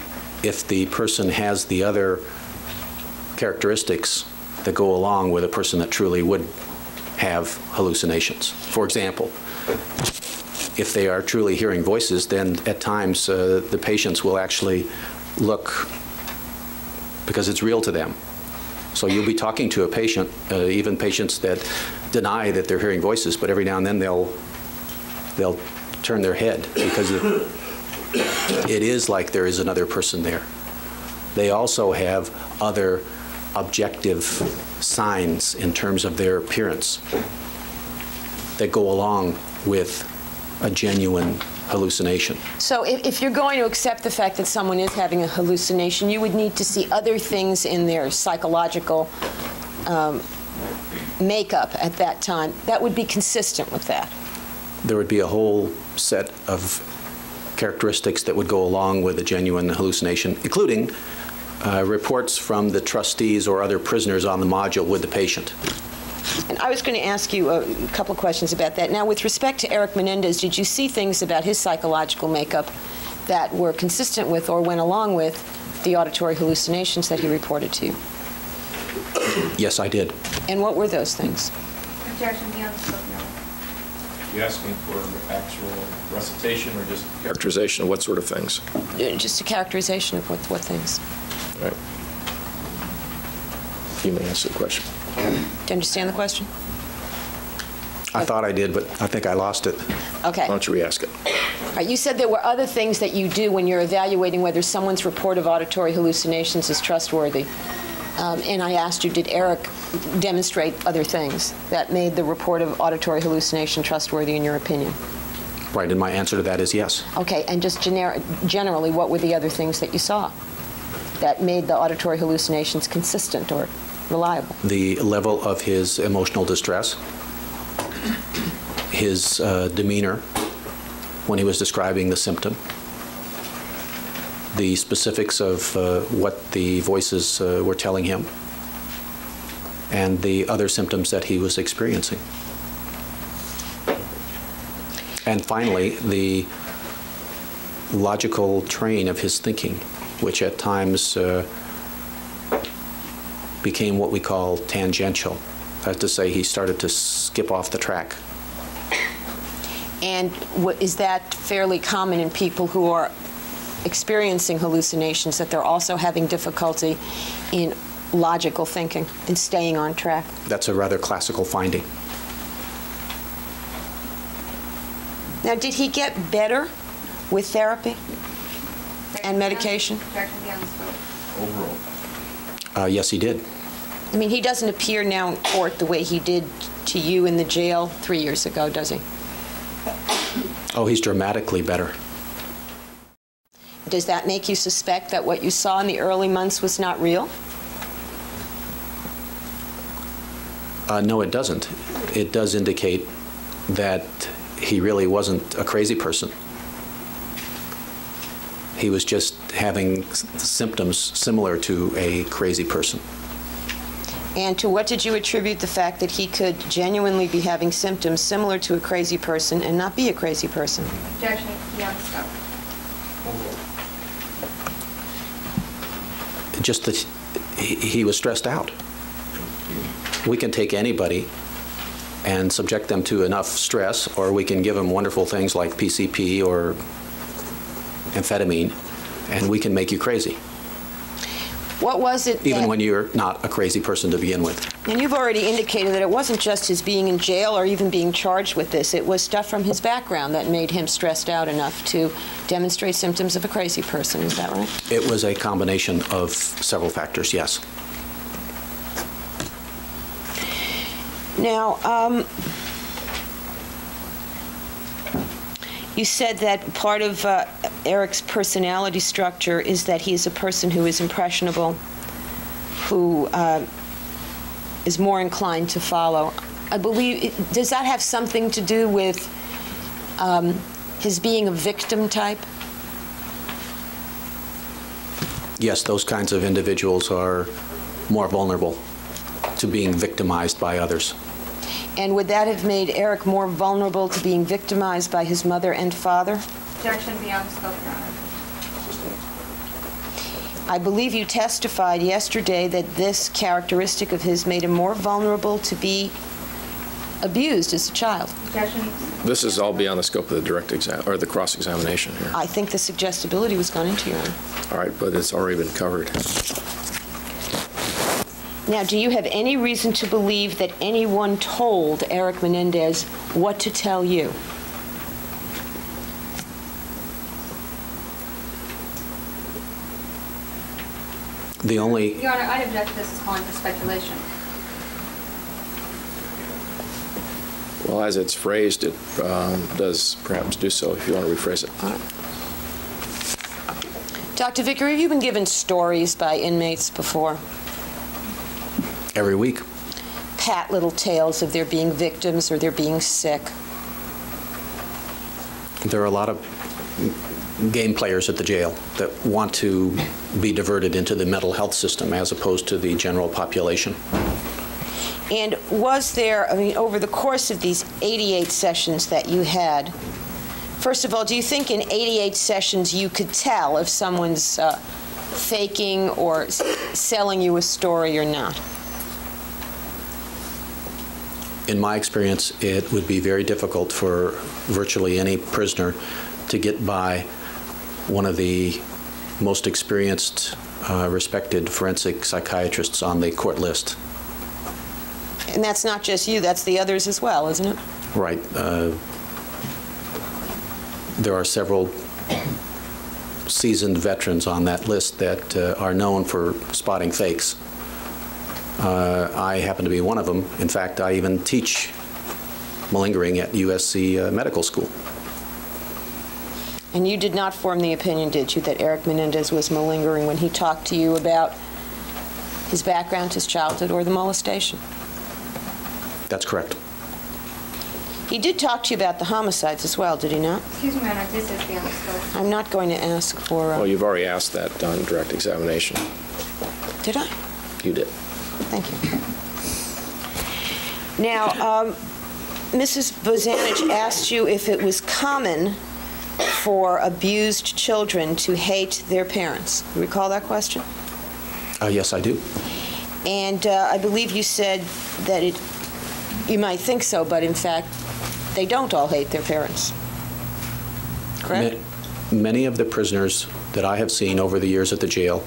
if the person has the other characteristics that go along with a person that truly would have hallucinations. For example, if they are truly hearing voices, then at times the patients will actually look because it's real to them. So you'll be talking to a patient, even patients that deny that they're hearing voices, but every now and then they'll turn their head because it is like there is another person there. They also have other objective signs in terms of their appearance that go along with a genuine hallucination. So if you're going to accept the fact that someone is having a hallucination, you would need to see other things in their psychological makeup at that time that would be consistent with that. There would be a whole set of characteristics that would go along with a genuine hallucination, including reports from the trustees or other prisoners on the module with the patient. And I was going to ask you a couple of questions about that. Now, with respect to Erik Menendez, did you see things about his psychological makeup that were consistent with or went along with the auditory hallucinations that he reported to you? Yes, I did. And what were those things? Objection beyond the scope, no. You asking for actual recitation or just characterization of what sort of things? Just a characterization of what things. All right. You may answer the question. Do you understand the question? I thought I did, but I think I lost it. Okay. Why don't you re-ask it? All right, you said there were other things that you do when you're evaluating whether someone's report of auditory hallucinations is trustworthy. And I asked you, did Erik demonstrate other things that made the report of auditory hallucination trustworthy in your opinion? Right, and my answer to that is yes. Okay, and just generally, what were the other things that you saw that made the auditory hallucinations consistent or reliable? The level of his emotional distress, his demeanor when he was describing the symptom, the specifics of what the voices were telling him, and the other symptoms that he was experiencing. And finally, the logical train of his thinking, which at times became what we call tangential. That's to say, he started to skip off the track. And is that fairly common in people who are experiencing hallucinations, that they're also having difficulty in logical thinking and staying on track? That's a rather classical finding. Now, did he get better with therapy and medication? Objection beyond the scope. Overall. Yes, he did. I mean, he doesn't appear now in court the way he did to you in the jail 3 years ago, does he? Oh, he's dramatically better. Does that make you suspect that what you saw in the early months was not real? No, it doesn't. It does indicate that he really wasn't a crazy person. He was just having symptoms similar to a crazy person. And to what did you attribute the fact that he could genuinely be having symptoms similar to a crazy person and not be a crazy person? Objection beyond the scope. Just that he was stressed out. We can take anybody and subject them to enough stress, or we can give them wonderful things like PCP or amphetamine, and we can make you crazy. What was it Even that, when you're not a crazy person to begin with. and you've already indicated that it wasn't just his being in jail or even being charged with this, it was stuff from his background that made him stressed out enough to demonstrate symptoms of a crazy person, is that right? It was a combination of several factors, yes. Now, You said that part of Erik's personality structure is that he is a person who is impressionable, who is more inclined to follow. I believe, does that have something to do with his being a victim type? Yes, those kinds of individuals are more vulnerable to being victimized by others. And would that have made Erik more vulnerable to being victimized by his mother and father? Objection beyond the scope, Your Honor. I believe you testified yesterday that this characteristic of his made him more vulnerable to be abused as a child. Objection. This is all beyond the scope of the direct exam, or the cross-examination here. I think the suggestibility was gone into, Your Honor. All right, but it's already been covered. Now, do you have any reason to believe that anyone told Erik Menendez what to tell you? The only, Your Honor, I object to this as calling for speculation. Well, as it's phrased, it does perhaps do so, if you want to rephrase it. Dr. Vicary, have you been given stories by inmates before? every week. Pat little tales of their being victims or their being sick. There are a lot of game players at the jail that want to be diverted into the mental health system as opposed to the general population. And was there, I mean, over the course of these 88 sessions that you had, first of all, do you think in 88 sessions you could tell if someone's faking or selling you a story or not? In my experience, it would be very difficult for virtually any prisoner to get by one of the most experienced, respected forensic psychiatrists on the court list. And that's not just you, that's the others as well, isn't it? Right. There are several seasoned veterans on that list that are known for spotting fakes. I happen to be one of them. In fact, I even teach malingering at USC Medical School. And you did not form the opinion, did you, that Erik Menendez was malingering when he talked to you about his background, his childhood, or the molestation? That's correct. He did talk to you about the homicides as well, did he not? Excuse me, Your Honor, this is beyond the scope. I'm not going to ask for... Well, you've already asked that on direct examination. Did I? You did. Thank you. Now, Mrs. Bozanich asked you if it was common for abused children to hate their parents. You recall that question? Yes, I do. And I believe you said that you might think so, but in fact, they don't all hate their parents. Correct? Many of the prisoners that I have seen over the years at the jail,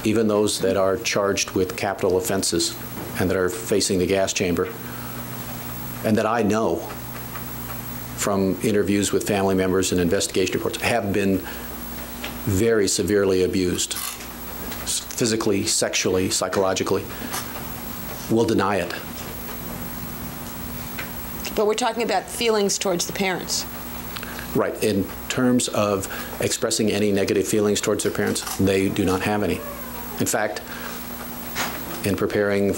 even those that are charged with capital offenses and that are facing the gas chamber, and that I know from interviews with family members and investigation reports, have been very severely abused, physically, sexually, psychologically, will deny it. But we're talking about feelings towards the parents. Right. In terms of expressing any negative feelings towards their parents, they do not have any. In fact, in preparing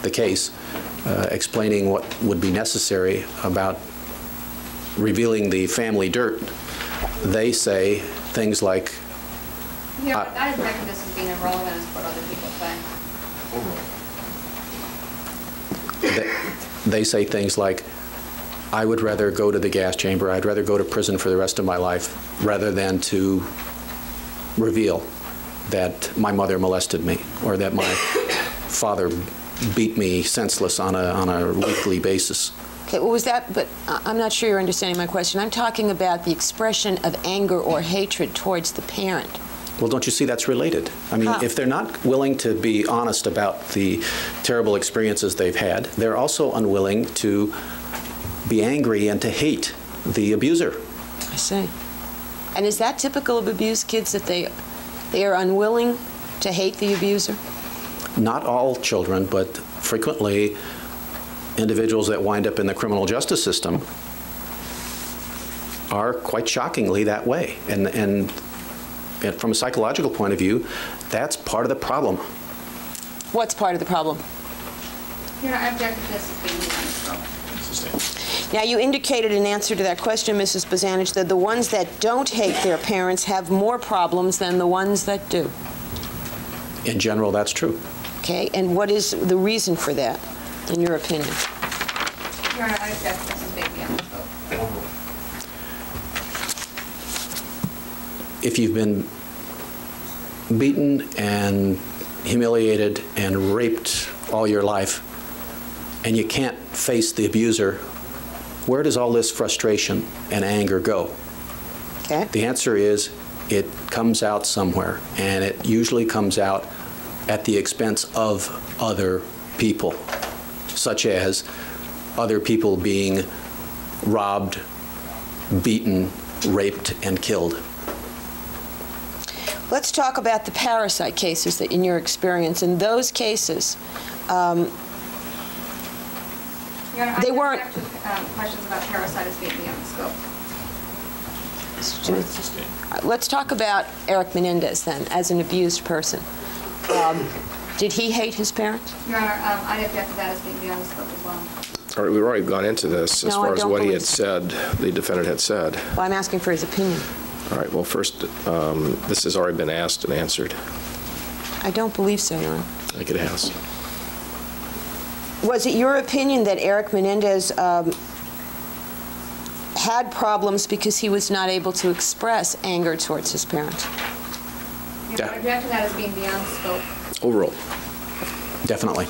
the case, explaining what would be necessary about revealing the family dirt, they say things like... Your Honor, I object to this as being irrelevant as what other people say. They say things like, I would rather go to the gas chamber, I'd rather go to prison for the rest of my life, rather than to reveal that my mother molested me, or that my father beat me senseless on a weekly basis. Okay, what was that? But I'm not sure you're understanding my question. I'm talking about the expression of anger or hatred towards the parent. Well, don't you see that's related? I mean, if they're not willing to be honest about the terrible experiences they've had, they're also unwilling to be angry and to hate the abuser. I see. And is that typical of abused kids, that they are unwilling to hate the abuser? Not all children, but frequently individuals that wind up in the criminal justice system are quite shockingly that way. And from a psychological point of view, that's part of the problem. What's part of the problem? Your Honor, I object to this as being beyond the scope. Sustained. Now, you indicated in answer to that question, Mrs. Bozanich, that the ones that don't hate their parents have more problems than the ones that do. In general, that's true. Okay, and what is the reason for that, in your opinion? Your Honor, I object to this as being beyond the scope. If you've been beaten and humiliated and raped all your life, and you can't face the abuser, where does all this frustration and anger go? Okay. The answer is it comes out somewhere, and it usually comes out at the expense of other people, such as other people being robbed, beaten, raped, and killed. Let's talk about the parasite cases that, in your experience, in those cases, Your Honor, They I weren't- object to questions about parasite as being beyond the scope. Sustained. let's talk about Erik Menendez then, as an abused person. Did he hate his parents? Your Honor, I object to that as being beyond the scope as well. All right, we've already gone into this as No, I far as don't what he believe had so. said, the defendant had said. Well, I'm asking for his opinion. All right, well, first, this has already been asked and answered. I don't believe so, Your Honor. I think it has. Was it your opinion that Erik Menendez had problems because he was not able to express anger towards his parents? Your Honor, I object to that as being beyond the scope. Overruled. Definitely.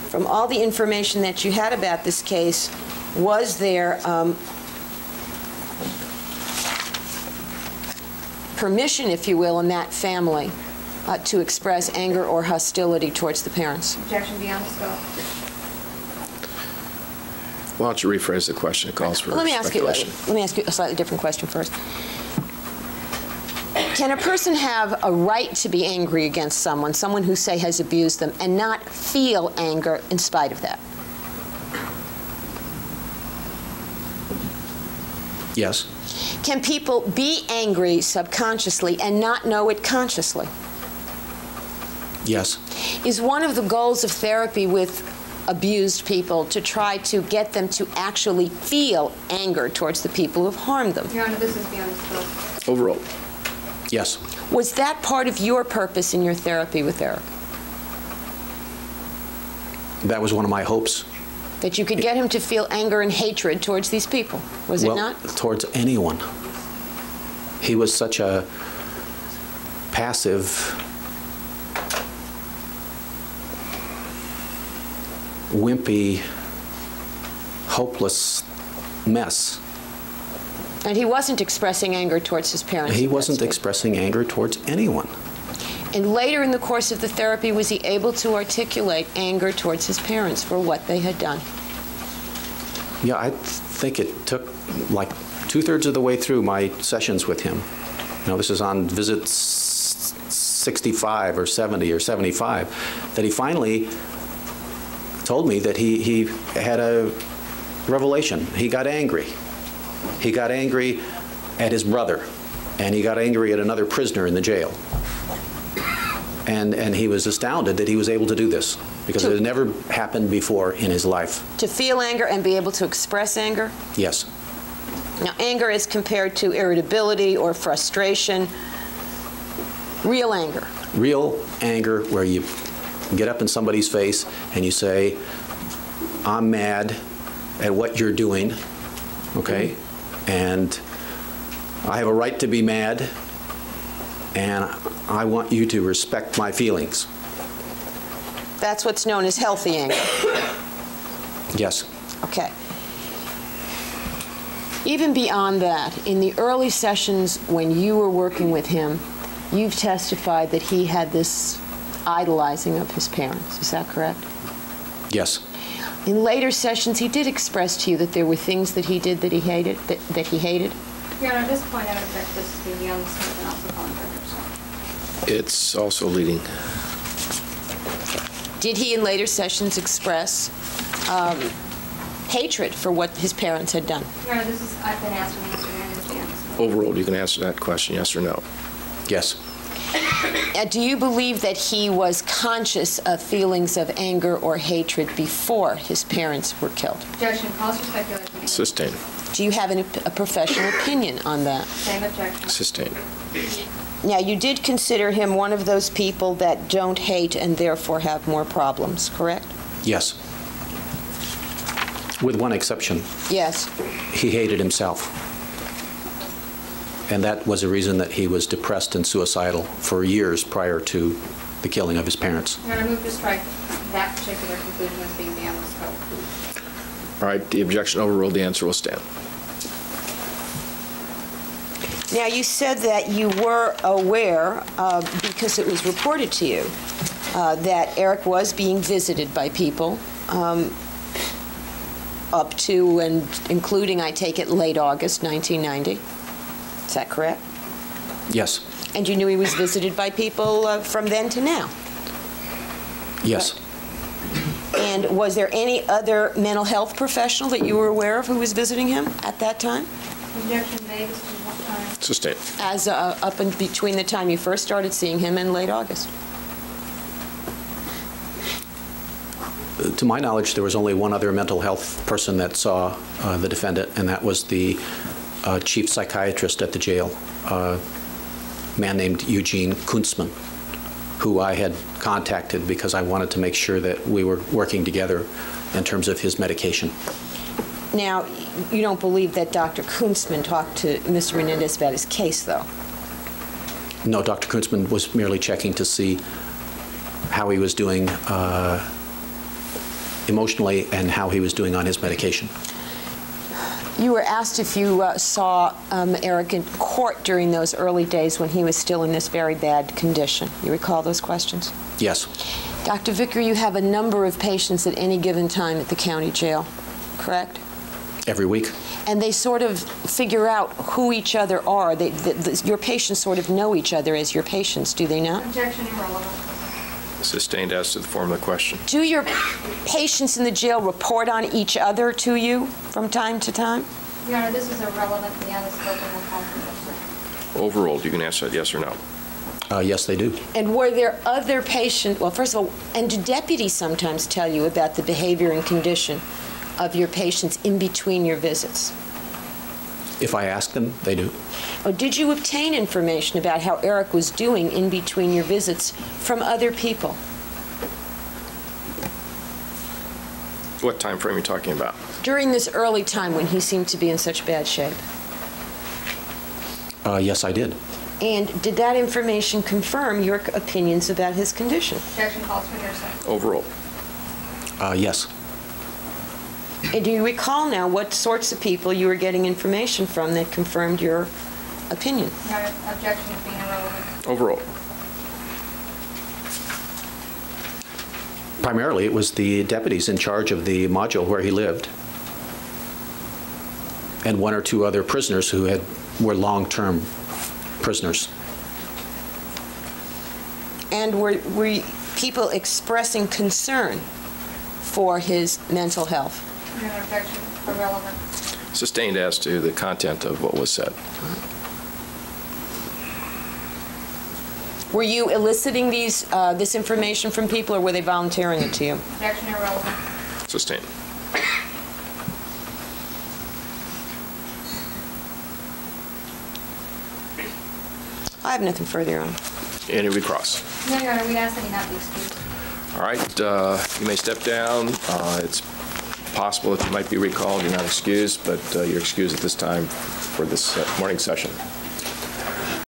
From all the information that you had about this case, was there permission, if you will, in that family to express anger or hostility towards the parents? Objection beyond the scope. Why don't you rephrase the question? It calls for Let me ask you speculation. a slightly different question first. Can a person have a right to be angry against someone who, say, has abused them, and not feel anger in spite of that? Yes. Can people be angry subconsciously and not know it consciously? Yes. Is one of the goals of therapy with abused people to try to get them to actually feel anger towards the people who have harmed them? Your Honor, this is beyond the scope. Overruled. Yes. Was that part of your purpose in your therapy with Erik? That was one of my hopes. That you could get him to feel anger and hatred towards these people, was it not? Towards anyone. He was such a passive, wimpy, hopeless mess. And he wasn't expressing anger towards his parents. He at that wasn't stage. expressing anger towards anyone. And later in the course of the therapy, was he able to articulate anger towards his parents for what they had done? Yeah, I think it took like 2/3 of the way through my sessions with him. You know, this is on visit 65 or 70 or 75, that he finally told me that he had a revelation. He got angry. He got angry at his brother, and he got angry at another prisoner in the jail. And he was astounded that he was able to do this, because it had never happened before in his life. To feel anger and be able to express anger? Yes. Now, anger is compared to irritability or frustration. Real anger. Real anger, where you get up in somebody's face and you say, I'm mad at what you're doing, okay? And I have a right to be mad, and I want you to respect my feelings. That's what's known as healthy anger. Yes. Okay. Even beyond that, in the early sessions when you were working with him, you've testified that he had this idolizing of his parents. Is that correct? Yes. In later sessions, he did express to you that there were things that he did that he hated, that he hated? Your Honor, at this point, I would object this as being beyond the scope and also calling for yourself. It's also leading. Did he in later sessions express hatred for what his parents had done? Your Honor, I've been asking Mr. Menendez to answer. Overruled. You can answer that question, yes or no. Yes. Do you believe that he was conscious of feelings of anger or hatred before his parents were killed? Objection. Cause for speculation. Sustained. Do you have a professional opinion on that? Same objection. Sustained. Now, you did consider him one of those people that don't hate and therefore have more problems, correct? Yes. With one exception. Yes. He hated himself. And that was a reason that he was depressed and suicidal for years prior to the killing of his parents. Your Honor, move to strike that particular conclusion as being beyond the scope. All right, the objection overruled. The answer will stand. Now, you said that you were aware, because it was reported to you, that Erik was being visited by people up to and including, I take it, late August 1990. Is that correct? Yes. And you knew he was visited by people from then to now? Yes. And was there any other mental health professional that you were aware of who was visiting him at that time? Objection made as to what time. Sustained. As up in between the time you first started seeing him and late August? To my knowledge, there was only one other mental health person that saw the defendant, and that was the chief psychiatrist at the jail, a man named Eugene Kuntzman, who I had contacted because I wanted to make sure that we were working together in terms of his medication. Now, you don't believe that Dr. Kuntzman talked to Mr. Menendez about his case, though? No, Dr. Kuntzman was merely checking to see how he was doing emotionally and how he was doing on his medication. You were asked if you saw Erik in court during those early days when he was still in this very bad condition. You recall those questions? Yes. Dr. Vicary, you have a number of patients at any given time at the county jail, correct? Every week. And they sort of figure out who each other are. Your patients sort of know each other as your patients, do they not? Objection irrelevant. Sustained as to the form of the question. Do your patients in the jail report on each other to you from time to time? Your Honor, this is irrelevant beyond the scope and will call for no. Overruled. You can answer that yes or no. Yes, they do. And were there other patients, well, first of all, and do deputies sometimes tell you about the behavior and condition of your patients in between your visits? If I ask them, they do. Or did you obtain information about how Erik was doing in between your visits from other people? What time frame are you talking about? During this early time when he seemed to be in such bad shape. Yes, I did. And did that information confirm your opinions about his condition? Objection calls for hearsay. Overruled. Yes. And do you recall now what sorts of people you were getting information from that confirmed your opinion? Your Honor, objection is being irrelevant. Overruled. Primarily, it was the deputies in charge of the module where he lived, and one or two other prisoners who were long-term prisoners. And were people expressing concern for his mental health? Your Honor, objection irrelevant. Sustained as to the content of what was said. Were you eliciting this information from people, or were they volunteering it to you? Objection irrelevant. Sustained. I have nothing further on. Any recross? No, Your Honor, we'd ask that he not be excused. All right, you may step down. It's possible that you might be recalled. You're not excused, but you're excused at this time for this morning session.